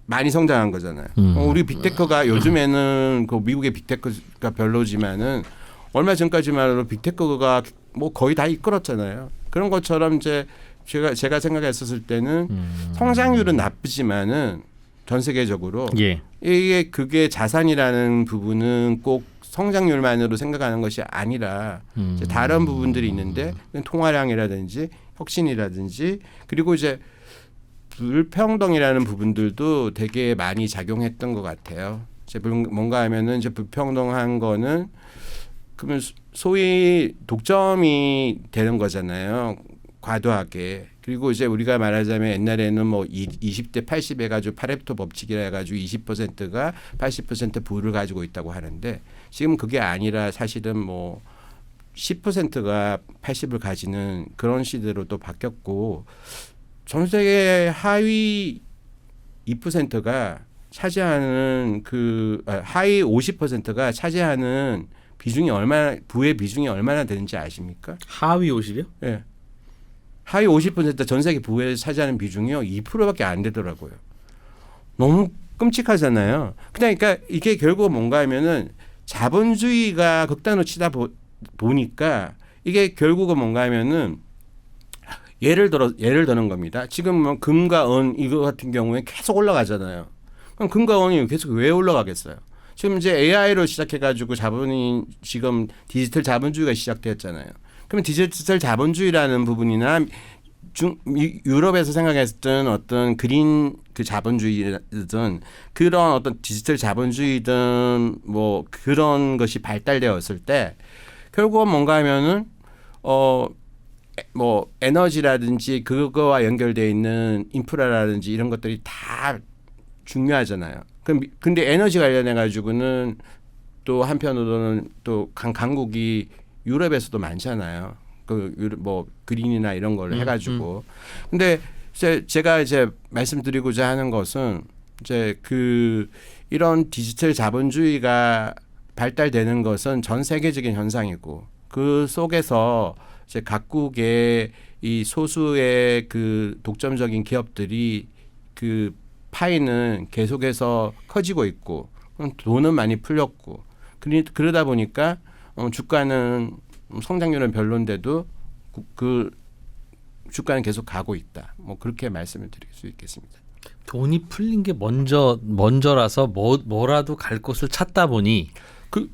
많이 성장한 거잖아요. 우리 빅테크가 요즘에는 그 미국의 빅테크가 별로지만은 얼마 전까지만 해도 빅테크가 뭐 거의 다 이끌었잖아요. 그런 것처럼 이제 제가 생각했었을 때는 성장률은 나쁘지만은 전 세계적으로 그게 자산이라는 부분은 꼭 성장률만으로 생각하는 것이 아니라 이제 다른 부분들이 있는데 통화량이라든지 혁신이라든지 그리고 이제 불평등이라는 부분들도 되게 많이 작용했던 것 같아요. 이제 뭔가 하면은 이제 불평등한 거는 그러면 소위 독점이 되는 거잖아요. 과도하게. 그리고 이제 우리가 말하자면 옛날에는 뭐 20대 80 해가지고 파레토 법칙이라 해가지고 20%가 80% 부를 가지고 있다고 하는데 지금 그게 아니라 사실은 뭐 10%가 80을 가지는 그런 시대로 또 바뀌었고 전 세계 하위 2%가 차지하는 하위 50%가 차지하는 부의 비중이 얼마나 되는지 아십니까? 하위 50이요? 네. 하위 50% 전 세계 부에 차지하는 비중이요 2%밖에 안 되더라고요. 너무 끔찍하잖아요. 그러니까 이게 결국 뭔가 하면은 자본주의가 극단으로 치다 보니까 이게 결국은 뭔가 하면은 예를 드는 겁니다. 지금 뭐 금과 은 이거 같은 경우에 계속 올라가잖아요. 그럼 금과원이 계속 왜 올라가겠어요? 지금 이제 AI로 시작해가지고 자본이 지금 디지털 자본주의가 시작되었잖아요. 그러면 디지털 자본주의라는 부분이나 유럽에서 생각했던 어떤 그린 그 자본주의든 그런 어떤 디지털 자본주의든 뭐 그런 것이 발달되었을 때 결국은 뭔가 하면은 뭐 에너지라든지 그거와 연결되어 있는 인프라라든지 이런 것들이 다 중요하잖아요. 근데 에너지 관련해 가지고는 또 한편으로는 또 강국이 유럽에서도 많잖아요. 뭐 그린이나 이런 걸 해가지고. 근데 제가 이제 말씀드리고자 하는 것은 이제 이런 디지털 자본주의가 발달되는 것은 전 세계적인 현상이고 그 속에서 이제 각국의 이 소수의 그 독점적인 기업들이 그 파이는 계속해서 커지고 있고 돈은 많이 풀렸고 그러다 보니까 주가는 성장률은 별론데도 그 주가는 계속 가고 있다. 뭐 그렇게 말씀을 드릴 수 있겠습니다. 돈이 풀린 게 먼저라서 뭐라도 갈 곳을 찾다 보니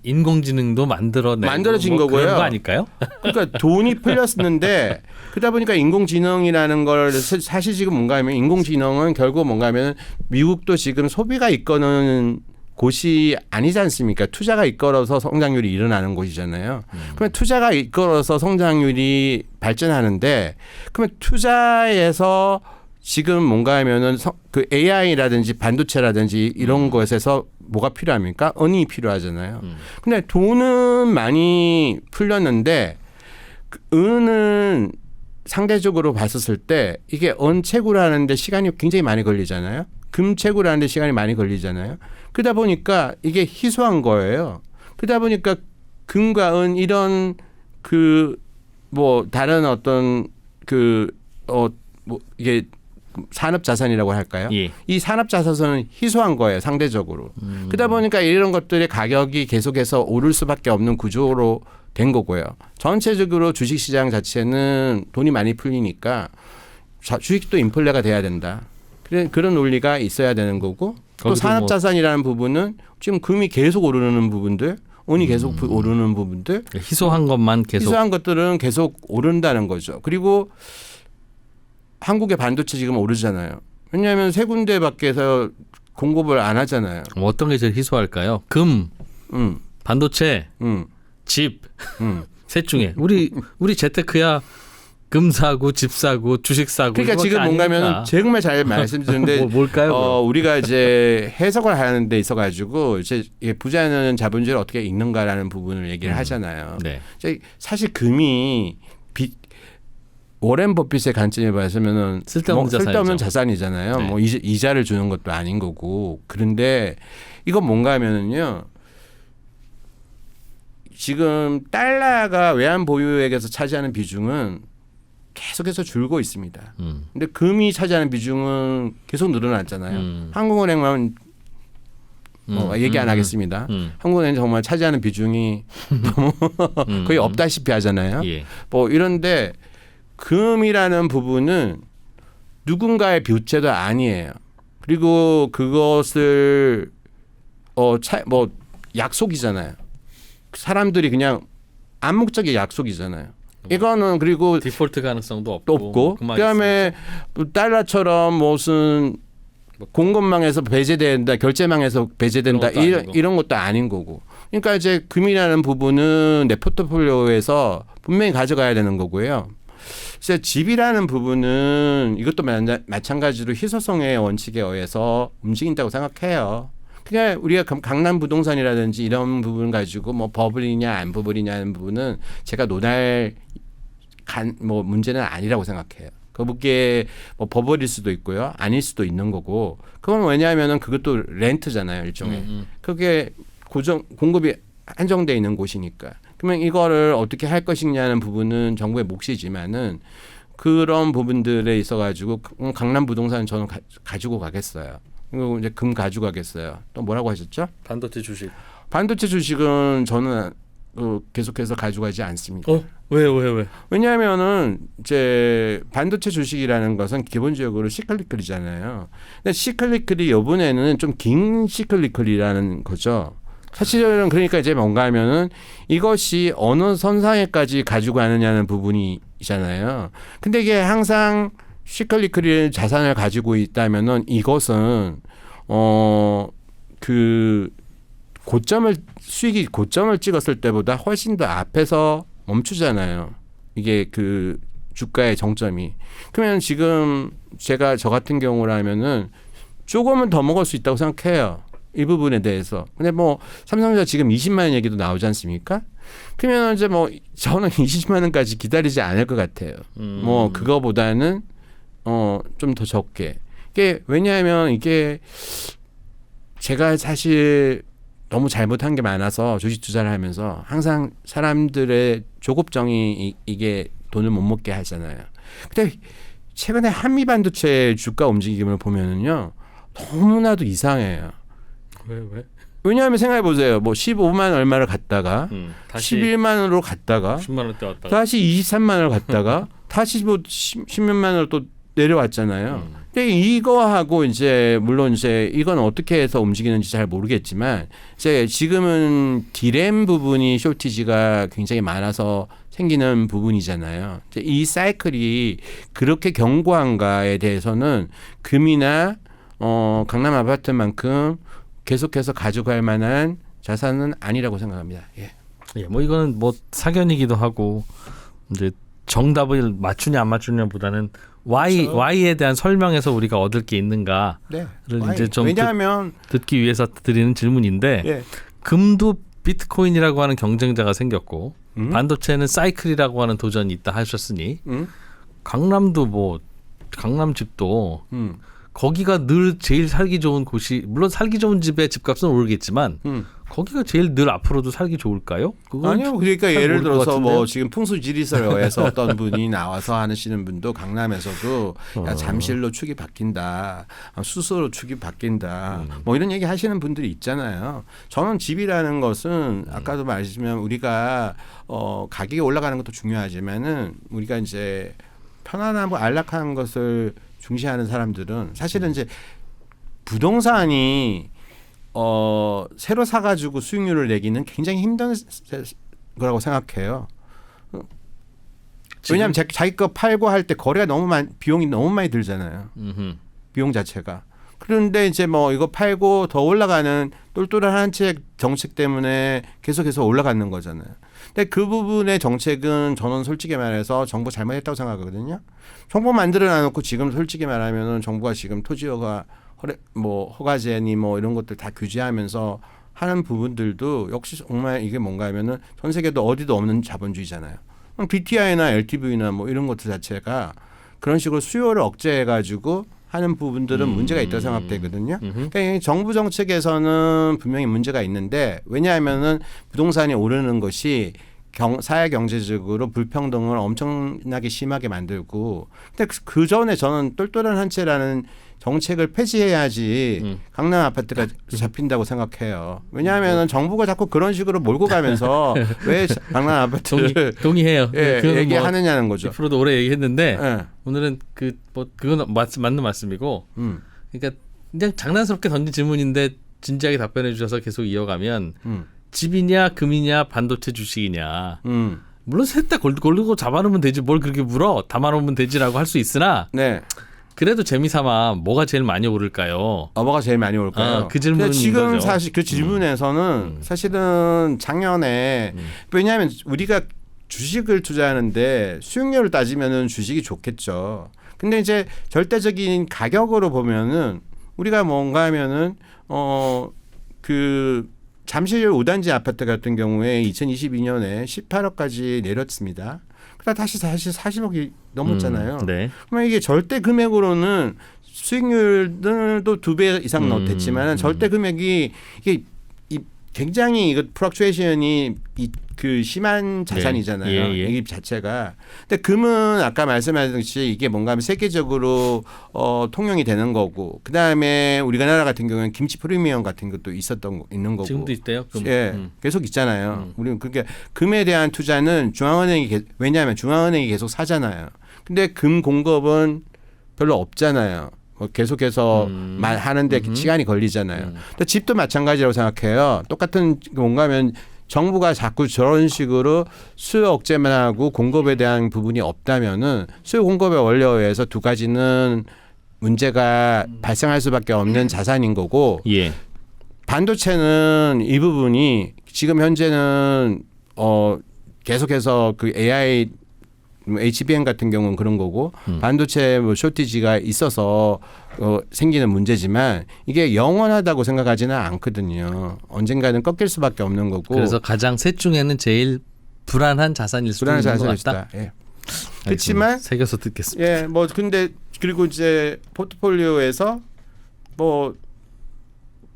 인공지능도 만들어진 거고요. 그런 거 아닐까요? 그러니까 돈이 풀렸는데 그러다 보니까 인공지능이라는 걸 사실 지금 뭔가 하면 인공지능은 결국 뭔가 하면 미국도 지금 소비가 이끄는 곳이 아니지 않습니까? 투자가 이끌어서 성장률이 일어나는 곳이잖아요. 그러면 투자가 이끌어서 성장률이 발전하는데 그러면 투자에서 지금 뭔가 하면은 그 AI라든지 반도체라든지 이런 것에서 뭐가 필요합니까? 은이 필요하잖아요. 근데 돈은 많이 풀렸는데 그 은은 상대적으로 봤었을 때 이게 은 채굴 하는데 시간이 굉장히 많이 걸리잖아요. 금 채굴 하는데 시간이 많이 걸리잖아요. 그러다 보니까 이게 희소한 거예요. 그러다 보니까 금과 은 이런 뭐 다른 어떤 뭐 이게 산업 자산이라고 할까요? 예. 이 산업 자산은 희소한 거예요, 상대적으로. 그러다 보니까 이런 것들의 가격이 계속해서 오를 수밖에 없는 구조로 된 거고요. 전체적으로 주식 시장 자체는 돈이 많이 풀리니까 주식도 인플레가 돼야 된다. 그런 논리가 있어야 되는 거고 또 산업 자산이라는 부분은 지금 금이 계속 오르는 부분들, 은이 계속 오르는 부분들, 희소한 것만 계속 희소한 것들은 계속 오른다는 거죠. 그리고 한국의 반도체 지금 오르잖아요. 왜냐하면 세 군데밖에서 공급을 안 하잖아요. 어떤 게 제일 희소할까요? 금, 반도체, 집, 셋 중에 우리 재테크야 금 사고 집 사고 주식 사고. 그러니까 지금 뭔가면은 정말 잘 말씀드렸는데 뭘까요? 우리가 이제 해석을 하는 데 있어가지고 이제 부자는 자본주의를 어떻게 읽는가라는 부분을 얘기를 하잖아요. 네. 사실 금이 워렌 버핏의 관점에 봐서면은 쓸데없는 자산이잖아요. 네. 뭐 이자를 주는 것도 아닌 거고. 그런데 이건 뭔가 하면은요. 지금 달러가 외환 보유액에서 차지하는 비중은 계속해서 줄고 있습니다. 근데 금이 차지하는 비중은 계속 늘어났잖아요. 한국은행만 얘기 안 하겠습니다. 한국은행 정말 차지하는 비중이 너무 거의 없다시피 하잖아요. 예. 뭐 이런데 금이라는 부분은 누군가의 부채도 아니에요. 그리고 그것을 뭐 약속이잖아요. 사람들이 그냥 암묵적인 약속이잖아요. 이거는 그리고 디폴트 가능성도 없고 그다음에 달러처럼 무슨 공급망에서 배제된다, 결제망에서 배제된다 이런 것도 아닌 거고. 그러니까 이제 금이라는 부분은 내 포트폴리오에서 분명히 가져가야 되는 거고요. 그래서 집이라는 부분은 이것도 마찬가지로 희소성의 원칙에 의해서 움직인다고 생각해요. 그러니까 우리가 강남 부동산이라든지 이런 부분 가지고 뭐 버블이냐 안 버블이냐는 부분은 제가 논할 뭐 문제는 아니라고 생각해요. 그게 뭐 버블일 수도 있고요, 아닐 수도 있는 거고. 그건 왜냐하면은 그것도 렌트잖아요, 일종의. 그게 공급이 한정돼 있는 곳이니까. 그러면 이거를 어떻게 할 것이냐는 부분은 정부의 몫이지만은 그런 부분들에 있어가지고 강남 부동산 저는 가지고 가겠어요. 그리고 이제 금 가지고 가겠어요. 또 뭐라고 하셨죠? 반도체 주식. 반도체 주식은 저는 계속해서 가져가지 않습니다. 왜? 왜냐하면은 이제 반도체 주식이라는 것은 기본적으로 시클리클이잖아요. 근데 시클리클이 이번에는 좀 긴 시클리클이라는 거죠. 사실은 그러니까 이제 뭔가 하면은 이것이 어느 선상에까지 가지고 가느냐는 부분이잖아요. 근데 이게 항상 시클리클이 자산을 가지고 있다면은 이것은 그 수익이 고점을 찍었을 때보다 훨씬 더 앞에서 멈추잖아요. 이게 그 주가의 정점이. 그러면 지금 저 같은 경우라면은 조금은 더 먹을 수 있다고 생각해요. 이 부분에 대해서. 근데 뭐 삼성전자 지금 20만 원 얘기도 나오지 않습니까? 그러면 이제 뭐 저는 20만 원까지 기다리지 않을 것 같아요. 뭐 그거보다는 좀 더 적게. 이게 왜냐하면 이게 제가 사실 너무 잘못한 게 많아서 주식 투자를 하면서 항상 사람들의 조급정이 이게 돈을 못 먹게 하잖아요. 근데 최근에 한미반도체 주가 움직임을 보면은요 너무나도 이상해요. 왜? 왜냐하면 생각해 보세요. 뭐 15만 얼마를 갔다가 다시 11만 원으로 갔다가 10만 원대 왔다가 다시 23만 원을 갔다가 다시 뭐 10몇만 원을 또 내려왔잖아요. 근데 이거하고 이제 물론 이제 이건 어떻게 해서 움직이는지 잘 모르겠지만 이제 지금은 디램 부분이 쇼티지가 굉장히 많아서 생기는 부분이잖아요. 이제 이 사이클이 그렇게 견고한가에 대해서는 금이나 강남 아파트만큼 계속해서 가져갈 만한 자산은 아니라고 생각합니다. 예. 예, 뭐 이거는 뭐 사견이기도 하고 이제 정답을 맞추냐 안 맞추냐보다는 그렇죠. Y에 대한 설명에서 우리가 얻을 게 있는가를 네. 이제 좀 왜냐하면 듣기 위해서 드리는 질문인데 예. 금도 비트코인이라고 하는 경쟁자가 생겼고 반도체는 사이클이라고 하는 도전이 있다 하셨으니 강남도 뭐 강남집도 거기가 늘 제일 살기 좋은 곳이 물론 살기 좋은 집의 집값은 오르겠지만 거기가 제일 늘 앞으로도 살기 좋을까요? 그건 아니요. 그러니까 잘 예를 모를 것 들어서 같은데요? 뭐 지금 풍수지리설에서 어떤 분이 나와서 하시는 분도 강남에서도 야, 잠실로 축이 바뀐다. 수소로 축이 바뀐다. 뭐 이런 얘기 하시는 분들이 있잖아요. 저는 집이라는 것은 아까도 말했지만 우리가 가격이 올라가는 것도 중요하지만은 우리가 이제 편안하고 안락한 것을 중시하는 사람들은 사실은 이제 부동산이 새로 사가지고 수익률을 내기는 굉장히 힘든 거라고 생각해요. 왜냐하면 자기 거 팔고 할 때 거래가 비용이 너무 많이 들잖아요. 비용 자체가. 그런데 이제 뭐 이거 팔고 더 올라가는 똘똘한 한 채 정책 때문에 계속해서 올라가는 거잖아요. 근데 그 부분의 정책은 저는 솔직히 말해서 정부 잘못했다고 생각하거든요. 정부 만들어 놔놓고 지금 솔직히 말하면은 정부가 지금 토지허가 허가제니 뭐 이런 것들 다 규제하면서 하는 부분들도 역시 정말 이게 뭔가 하면은 전 세계도 어디도 없는 자본주의잖아요. BTI나 LTV나 뭐 이런 것들 자체가 그런 식으로 수요를 억제해가지고 하는 부분들은 문제가 있다고 생각되거든요. 그러니까 정부 정책에서는 분명히 문제가 있는데 왜냐하면은 부동산이 오르는 것이 사회 경제적으로 불평등을 엄청나게 심하게 만들고 근데 그 전에 저는 똘똘한 한 채라는 정책을 폐지해야지 강남 아파트가 잡힌다고 생각해요. 왜냐하면 정부가 자꾸 그런 식으로 몰고 가면서 왜 강남 아파트를 동의해요. 예, 얘기하느냐는 뭐 거죠. 앞으로도 오래 얘기했는데 예. 오늘은 그건 맞는 말씀이고 그러니까 그냥 장난스럽게 던진 질문인데 진지하게 답변해 주셔서 계속 이어가면 집이냐 금이냐 반도체 주식이냐 물론 셋 다 고르고 잡아놓으면 되지 뭘 그렇게 물어 담아놓으면 되지라고 할 수 있으나 네. 그래도 재미삼아 뭐가 제일 많이 오를까요? 뭐가 제일 많이 올까요? 그 질문인 지금 거죠. 사실 그 질문에서는 사실은 작년에 왜냐하면 우리가 주식을 투자하는데 수익률을 따지면은 주식이 좋겠죠. 근데 이제 절대적인 가격으로 보면은 우리가 뭔가 하면은 그 잠실 5단지 아파트 같은 경우에 2022년에 18억까지 내렸습니다. 그러다 다시 40억이 넘었잖아요. 네. 그러면 이게 절대 금액으로는 수익률도 2배 이상 됐지만 절대 금액이 이게 굉장히 이거 플럭추에이션이 그 심한 자산이잖아요. 예, 예. 이 자체가. 근데 금은 아까 말씀하셨듯이 이게 뭔가 하면 세계적으로 통용이 되는 거고, 그 다음에 우리나라 같은 경우는 김치 프리미엄 같은 것도 있는 거고. 지금도 있대요. 예, 계속 있잖아요. 우리는 그러니까 금에 대한 투자는 중앙은행이 왜냐하면 중앙은행이 계속 사잖아요. 근데 금 공급은 별로 없잖아요. 뭐 계속해서 하는데 시간이 걸리잖아요. 근데 집도 마찬가지라고 생각해요. 똑같은 뭔가 하면 정부가 자꾸 저런 식으로 수요 억제만 하고 공급에 대한 부분이 없다면은 수요 공급의 원리에 의해서 두 가지는 문제가 발생할 수밖에 없는 자산인 거고 예. 반도체는 이 부분이 지금 현재는 계속해서 그 AI HBM 같은 경우는 그런 거고 반도체 뭐 쇼티지가 있어서 생기는 문제지만 이게 영원하다고 생각하지는 않거든요. 언젠가는 꺾일 수밖에 없는 거고. 그래서 가장 셋 중에는 제일 불안한 자산일 수도 있는 것 같다. 예. 그렇지만 새겨서 듣겠습니다. 예, 뭐 근데 그리고 이제 포트폴리오에서 뭐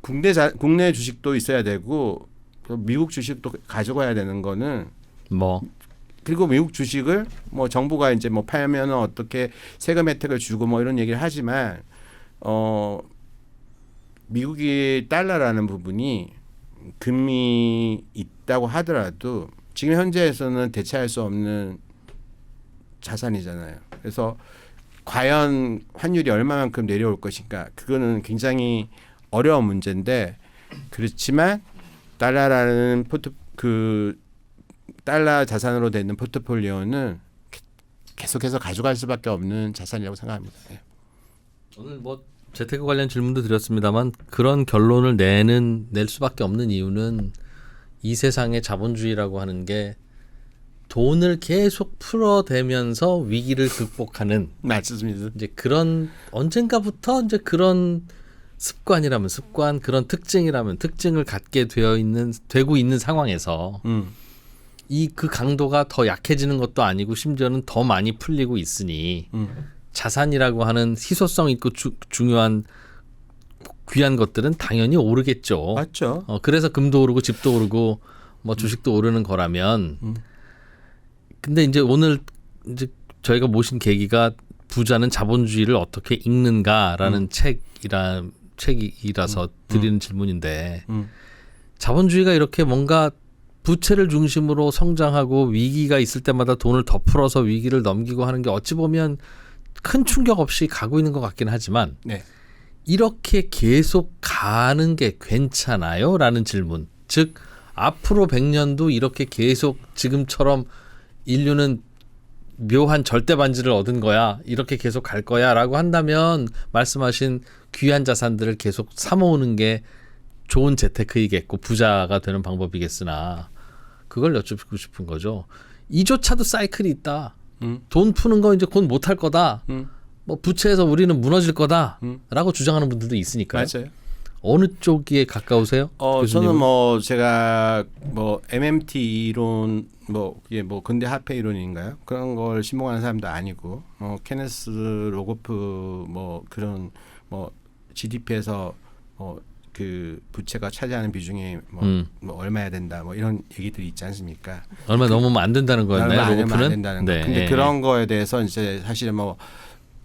국내 주식도 있어야 되고 미국 주식도 가져가야 되는 거는 뭐 그리고 미국 주식을 뭐 정부가 이제 뭐 팔면은 어떻게 세금 혜택을 주고 뭐 이런 얘기를 하지만 미국이 달러라는 부분이 금이 있다고 하더라도 지금 현재에서는 대체할 수 없는 자산이잖아요. 그래서 과연 환율이 얼마만큼 내려올 것인가 그거는 굉장히 어려운 문제인데 그렇지만 달러라는 달러 자산으로 돼 있는 포트폴리오는 계속해서 가져갈 수밖에 없는 자산이라고 생각합니다. 네. 오늘 뭐 재테크 관련 질문도 드렸습니다만 그런 결론을 낼 수밖에 없는 이유는 이 세상의 자본주의라고 하는 게 돈을 계속 풀어대면서 위기를 극복하는 맞습니다. 이제 그런 언젠가부터 이제 그런 습관 그런 특징이라면 특징을 갖게 되고 있는 상황에서 그 강도가 더 약해지는 것도 아니고 심지어는 더 많이 풀리고 있으니 자산이라고 하는 희소성 있고 중요한 귀한 것들은 당연히 오르겠죠. 맞죠. 그래서 금도 오르고 집도 오르고 뭐 주식도 오르는 거라면 근데 이제 오늘 이제 저희가 모신 계기가 부자는 자본주의를 어떻게 읽는가라는 책이라서 드리는 질문인데 자본주의가 이렇게 뭔가 부채를 중심으로 성장하고 위기가 있을 때마다 돈을 더 풀어서 위기를 넘기고 하는 게 어찌 보면 큰 충격 없이 가고 있는 것 같긴 하지만 네. 이렇게 계속 가는 게 괜찮아요? 라는 질문. 즉 앞으로 100년도 이렇게 계속 지금처럼 인류는 묘한 절대 반지를 얻은 거야. 이렇게 계속 갈 거야 라고 한다면 말씀하신 귀한 자산들을 계속 사모으는 게 좋은 재테크이겠고 부자가 되는 방법이겠으나 그걸 여쭙고 싶은 거죠. 이조차도 사이클이 있다. 돈 푸는 거 이제 곧 못할 거다. 뭐 부채에서 우리는 무너질 거다라고 주장하는 분들도 있으니까요. 맞아요. 어느 쪽에 가까우세요? 저는 뭐 제가 뭐 MMT 이론 이게 뭐 근대 화폐 이론인가요? 그런 걸 신봉하는 사람도 아니고 케네스 로고프 뭐 그런 뭐 GDP에서 그 부채가 차지하는 비중이 뭐 얼마야 된다 뭐 이런 얘기들이 있지 않습니까? 얼마 넘으면 안 된다는 거였나요? 얼마 안 로고프는? 된다는 거. 네. 근데 그런 거에 대해서 이제 사실 뭐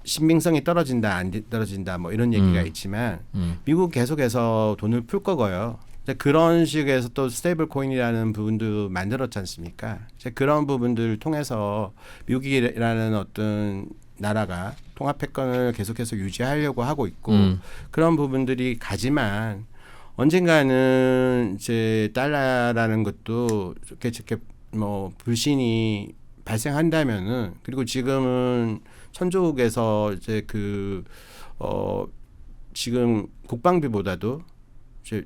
신빙성이 떨어진다 안 떨어진다 뭐 이런 얘기가 있지만 미국 계속해서 돈을 풀 거고요. 그런 식에서 또 스테이블 코인이라는 부분도 만들었지 않습니까? 이제 그런 부분들을 통해서 미국이라는 어떤 나라가 통합 패권을 계속해서 유지하려고 하고 있고 그런 부분들이 가지만 언젠가는 이제 달러라는 것도 이렇게 뭐 불신이 발생한다면은 그리고 지금은 선조국에서 이제 지금 국방비보다도 이제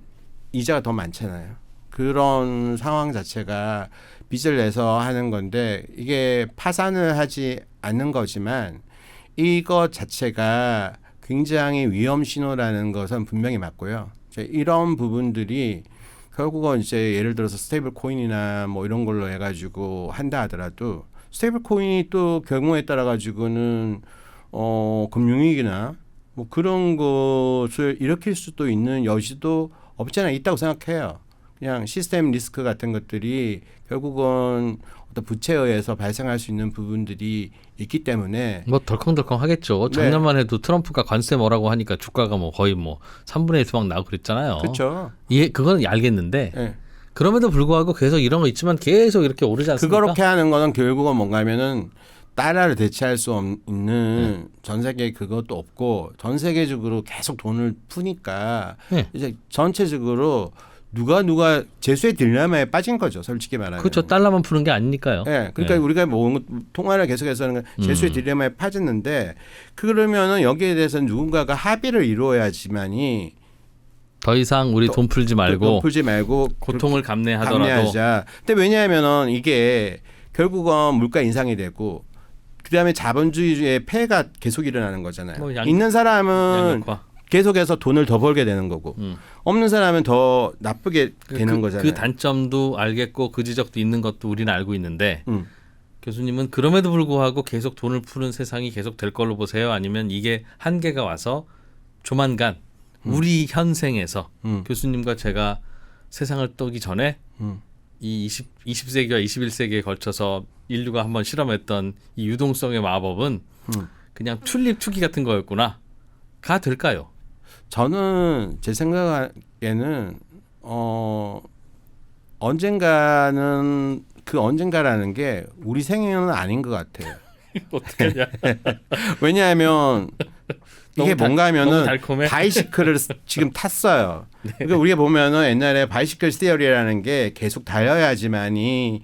이자가 더 많잖아요. 그런 상황 자체가 빚을 내서 하는 건데 이게 파산을 하지 않는 거지만 이것 자체가 굉장히 위험 신호라는 것은 분명히 맞고요. 이런 부분들이 결국은 이제 예를 들어서 스테이블 코인이나 뭐 이런 걸로 해가지고 한다 하더라도 스테이블 코인이 또 경우에 따라 가지고는 금융위기나 뭐 그런 것을 일으킬 수도 있는 여지도 없지 않아 있다고 생각해요. 그냥 시스템 리스크 같은 것들이 결국은 어떤 부채에 의해서 발생할 수 있는 부분들이 있기 때문에 뭐 덜컹덜컹 하겠죠. 네. 작년만 해도 트럼프가 관세 뭐라고 하니까 주가가 뭐 거의 뭐 3분의 1 수박 나고 그랬잖아요. 그렇죠. 예, 그건 알겠는데 네. 그럼에도 불구하고 계속 이런 거 있지만 계속 이렇게 오르지 않습니까? 그렇게 하는 거는 결국은 뭔가 하면은 달러를 대체할 수 없는 전 세계 그것도 없고 전 세계적으로 계속 돈을 푸니까 네. 이제 전체적으로 누가 재수의 딜레마에 빠진 거죠. 솔직히 말하면. 그렇죠. 달러만 푸는 게 아니니까요. 네, 그러니까 우리가 뭐 통화를 계속해서 하는 건 재수의 딜레마에 빠졌는데 그러면은 여기에 대해서 누군가가 합의를 이루어야지만이 더 이상 우리 돈 풀지 말고 돈 풀지 말고 고통을 감내하더라도 감내하자. 근데 왜냐하면은 이게 결국은 물가 인상이 되고 그다음에 자본주의의 폐해가 계속 일어나는 거잖아요. 뭐 있는 사람은 양극화. 계속해서 돈을 더 벌게 되는 거고 없는 사람은 더 나쁘게 되는 거잖아요. 그 단점도 알겠고 그 지적도 있는 것도 우리는 알고 있는데 음. 교수님은 그럼에도 불구하고 계속 돈을 푸는 세상이 계속 될 걸로 보세요? 아니면 이게 한계가 와서 조만간 우리 현생에서 교수님과 제가 세상을 떠기 전에 이 20세기와 21세기에 걸쳐서 인류가 한번 실험했던 이 유동성의 마법은 그냥 튤립 투기 같은 거였구나. 가 될까요? 저는 제 생각에는 언젠가는 그 언젠가라는 게 우리 생애는 아닌 것 같아요. 어떡하냐. 왜냐하면 이게 뭔가 너무 하면은 달콤해? 바이시클을 지금 탔어요. 그러니까 우리가 보면은 옛날에 바이시클 시어리라는 게 계속 달려야지만이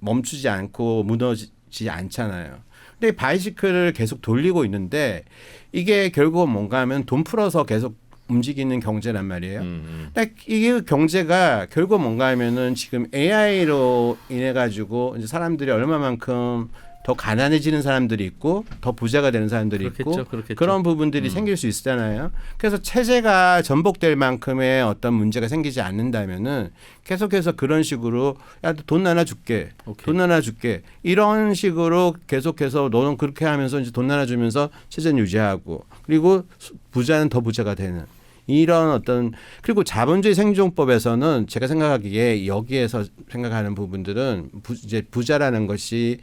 멈추지 않고 무너지지 않잖아요. 근데 바이시클을 계속 돌리고 있는데 이게 결국은 뭔가 하면 돈 풀어서 계속 움직이는 경제란 말이에요. 근데 이게 경제가 결국 뭔가 하면은 지금 AI로 인해 가지고 이제 사람들이 얼마만큼 더 가난해지는 사람들이 있고 더 부자가 되는 사람들이 있고 그렇겠죠. 그런 부분들이 생길 수 있잖아요. 그래서 체제가 전복될 만큼의 어떤 문제가 생기지 않는다면은 계속해서 그런 식으로 야, 돈 나눠줄게, 오케이. 돈 나눠줄게 이런 식으로 계속해서 너는 그렇게 하면서 이제 돈 나눠주면서 체제는 유지하고 그리고 부자는 더 부자가 되는. 이런 어떤 그리고 자본주의 생존법에서는 제가 생각하기에 여기에서 생각하는 부분들은 이제 부자라는 것이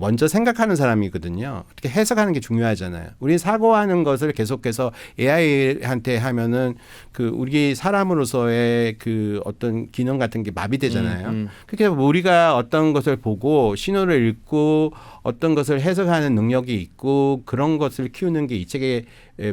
먼저 생각하는 사람이거든요. 어떻게 해석하는 게 중요하잖아요. 우리 사고하는 것을 계속해서 AI한테 하면은 그 우리 사람으로서의 그 어떤 기능 같은 게 마비되잖아요. 그렇게 우리가 어떤 것을 보고 신호를 읽고 어떤 것을 해석하는 능력이 있고 그런 것을 키우는 게 이 책의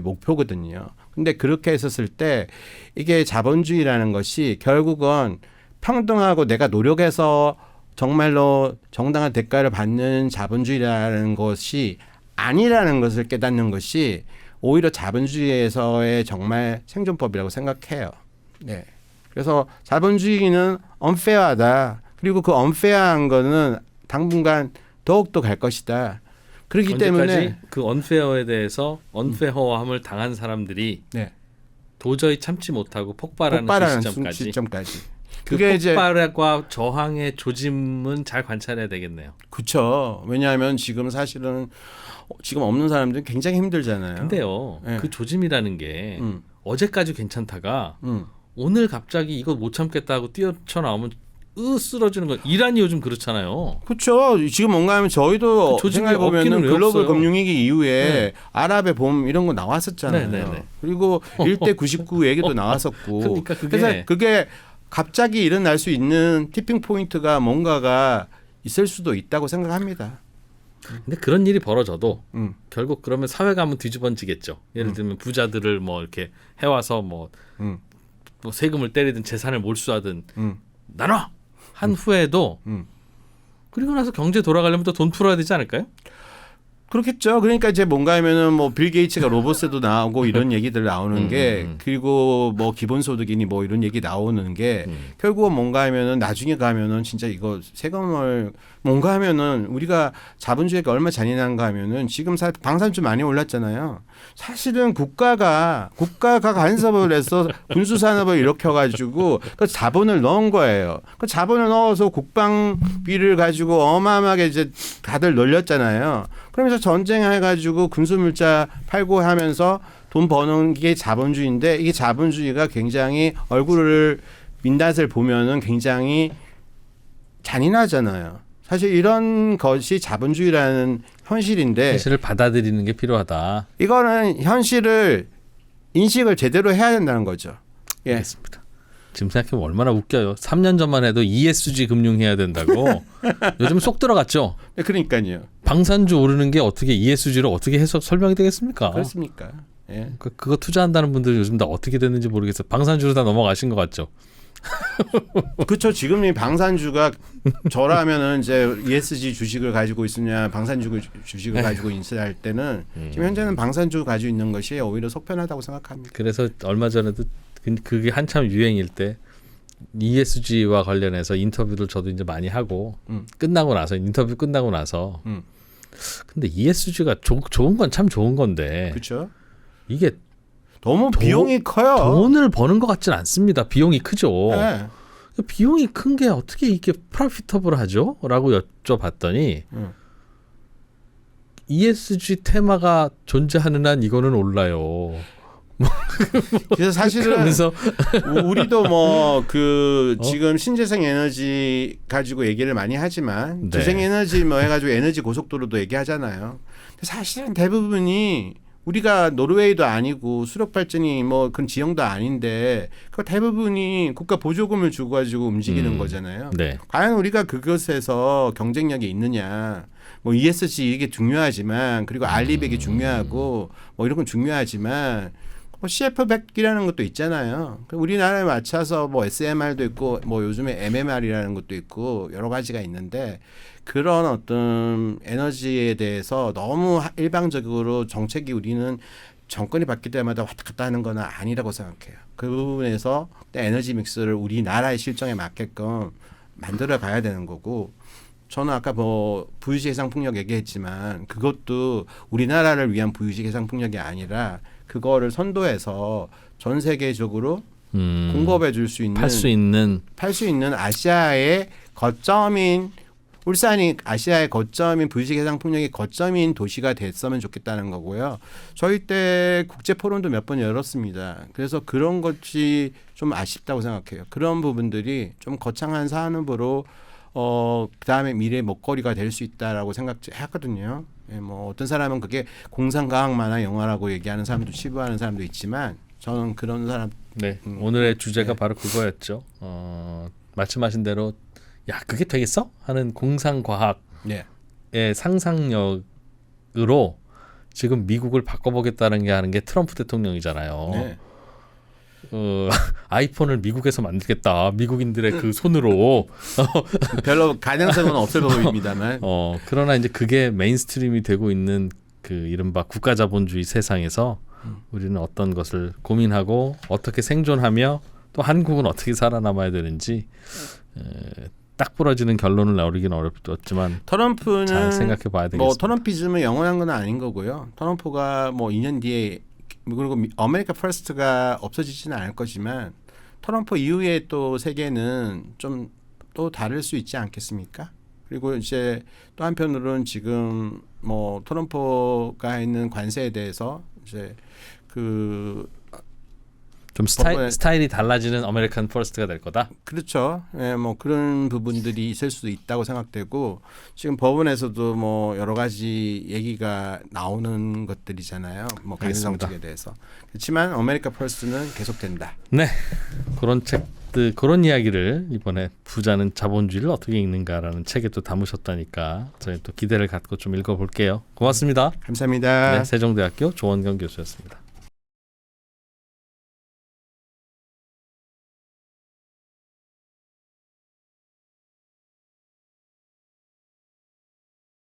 목표거든요. 근데 그렇게 했었을 때 이게 자본주의라는 것이 결국은 평등하고 내가 노력해서 정말로 정당한 대가를 받는 자본주의라는 것이 아니라는 것을 깨닫는 것이 오히려 자본주의에서의 정말 생존법이라고 생각해요. 네. 그래서 자본주의는 unfair하다. 그리고 그 unfair한 거는 당분간 더욱더 갈 것이다. 그렇기 때문에 그 언페어에 대해서 언페어함을 당한 사람들이 네. 도저히 참지 못하고 폭발하는 그 시점까지. 그 그게 이제 폭발과 저항의 조짐은 잘 관찰해야 되겠네요. 그렇죠. 왜냐하면 지금 사실은 지금 없는 사람들은 굉장히 힘들잖아요. 근데요, 네. 그 조짐이라는 게 어제까지 괜찮다가 오늘 갑자기 이거 못 참겠다고 뛰어나오면 쓰러지는 거. 이란이 요즘 그렇잖아요. 그렇죠. 지금 뭔가 하면 저희도 그 생각해 보면은 왜 글로벌 없어요? 금융위기 이후에 네. 아랍의 봄 이런 거 나왔었잖아요. 네네네. 그리고 1대 99 얘기도 나왔었고. 그러니까 그래서 그게 갑자기 일어날 수 있는 티핑 포인트가 뭔가가 있을 수도 있다고 생각합니다. 근데 그런 일이 벌어져도 음. 결국 그러면 사회가 한번 뒤집어지겠죠. 예를 들면 부자들을 뭐 이렇게 해와서 뭐 세금을 때리든 재산을 몰수하든 나눠 한 후에도 그리고 나서 경제 돌아가려면 또 돈 풀어야 되지 않을까요? 그렇겠죠. 그러니까 이제 뭔가 하면은 뭐 빌 게이츠가 로봇세도 나오고 이런 얘기들 나오는 게 그리고 뭐 기본소득이니 뭐 이런 얘기 나오는 게 결국은 뭔가 하면은 나중에 가면은 진짜 이거 세금을 뭔가 하면은 우리가 자본주의가 얼마나 잔인한가 하면은 지금 방산주 많이 올랐잖아요. 사실은 국가가 간섭을 해서 군수 산업을 일으켜가지고 그 자본을 넣은 거예요. 그 자본을 넣어서 국방비를 가지고 어마어마하게 이제 다들 늘렸잖아요. 그러면서 전쟁해가지고 군수물자 팔고 하면서 돈 버는 게 자본주의인데 이게 자본주의가 굉장히 얼굴을 민낯을 보면은 굉장히 잔인하잖아요. 사실 이런 것이 자본주의라는 현실인데 현실을 받아들이는 게 필요하다. 이거는 현실을 인식을 제대로 해야 된다는 거죠. 예. 알겠습니다. 지금 생각해보면 얼마나 웃겨요. 3년 전만 해도 ESG 금융해야 된다고. 요즘 쏙 들어갔죠. 그러니까요. 방산주 오르는 게 어떻게 ESG로 어떻게 해석 설명이 되겠습니까? 그렇습니까? 예. 그거 투자한다는 분들 요즘 다 어떻게 됐는지 모르겠어요. 방산주로 다 넘어가신 것 같죠. 그렇죠. 지금 이 방산주가 저라면은 이제 ESG 주식을 가지고 있으냐, 방산주 주식을 가지고 있어야 할 때는 지금 현재는 방산주 가지고 있는 것이 오히려 속편하다고 생각합니다. 그래서 얼마 전에도 그게 한참 유행일 때 ESG와 관련해서 인터뷰를 저도 이제 많이 하고 끝나고 나서 인터뷰 끝나고 나서 근데 ESG가 좋은 건 참 좋은 건데 그렇죠. 이게 너무 비용이 커요. 돈을 버는 것 같지는 않습니다. 비용이 크죠. 네. 비용이 큰 게 어떻게 이게 프로피터블하죠? 라고 여쭤봤더니 ESG 테마가 존재하는 한 이거는 올라요. 그래서 사실은 그러면서 우리도 뭐 그 지금 신재생 에너지 가지고 얘기를 많이 하지만 네. 재생 에너지 뭐 해가지고 에너지 고속도로도 얘기하잖아요. 근데 사실은 대부분이 우리가 노르웨이도 아니고 수력 발전이 뭐 그런 지형도 아닌데 그 대부분이 국가 보조금을 주고 가지고 움직이는 거잖아요. 네. 과연 우리가 그것에서 경쟁력이 있느냐? 뭐 ESG 이게 중요하지만 그리고 알리백이 중요하고 뭐 이런 건 중요하지만 뭐 CF100이라는 것도 있잖아요. 우리나라에 맞춰서 뭐 SMR도 있고 뭐 요즘에 MMR이라는 것도 있고 여러 가지가 있는데 그런 어떤 에너지에 대해서 너무 일방적으로 정책이 우리는 정권이 바뀔 때마다 왔다 갔다 하는 건 아니라고 생각해요. 그 부분에서 에너지 믹스를 우리나라의 실정에 맞게끔 만들어 가야 되는 거고 저는 아까 뭐 부유식 해상풍력 얘기했지만 그것도 우리나라를 위한 부유식 해상풍력이 아니라 그거를 선도해서 전 세계적으로 공급해 줄 수 있는 팔 수 있는 아시아의 거점인 울산이 아시아의 거점인 부유식 해상풍력의 거점인 도시가 됐으면 좋겠다는 거고요. 저희 때 국제 포럼도 몇 번 열었습니다. 그래서 그런 것이 좀 아쉽다고 생각해요. 그런 부분들이 좀 거창한 산업으로 그다음에 미래 먹거리가 될 수 있다라고 생각했거든요. 예, 뭐 어떤 사람은 그게 공상과학 만화 영화라고 얘기하는 사람도 치부하는 사람도 있지만 저는 그런 사람. 네, 오늘의 주제가 네. 바로 그거였죠. 말씀하신 대로 야 그게 되겠어? 하는 공상과학의 상상력으로 지금 미국을 바꿔보겠다는 게 하는 게 트럼프 대통령이잖아요. 네. 아이폰을 미국에서 만들겠다. 미국인들의 그 손으로. 별로 가능성은 없을 보입니다만. 그러나 이제 그게 메인스트림이 되고 있는 그 이른바 국가자본주의 세상에서 우리는 어떤 것을 고민하고 어떻게 생존하며 또 한국은 어떻게 살아남아야 되는지 딱 부러지는 결론을 내리기는 어렵지만 트럼프는 잘 생각해 봐야 되겠습니다. 뭐 트럼피즘은 영원한 건 아닌 거고요. 트럼프가 뭐 2년 뒤에 그리고 아메리카 퍼스트가 없어지지는 않을 거지만 트럼프 이후에 또 세계는 좀 또 다를 수 있지 않겠습니까? 그리고 이제 또 한편으로는 지금 뭐 트럼프가 있는 관세에 대해서 이제 그 좀 스타일이 달라지는 아메리칸 퍼스트가 될 거다. 그렇죠. 예, 뭐 그런 부분들이 있을 수도 있다고 생각되고 지금 법원에서도 뭐 여러 가지 얘기가 나오는 것들이잖아요. 뭐 가능 정책에 대해서. 그렇지만 아메리카 퍼스트는 계속된다. 네, 그런 책들 그런 이야기를 이번에 부자는 자본주의를 어떻게 읽는가라는 책에 또 담으셨다니까 저희 또 기대를 갖고 좀 읽어볼게요. 고맙습니다. 감사합니다. 네, 세종대학교 조원경 교수였습니다.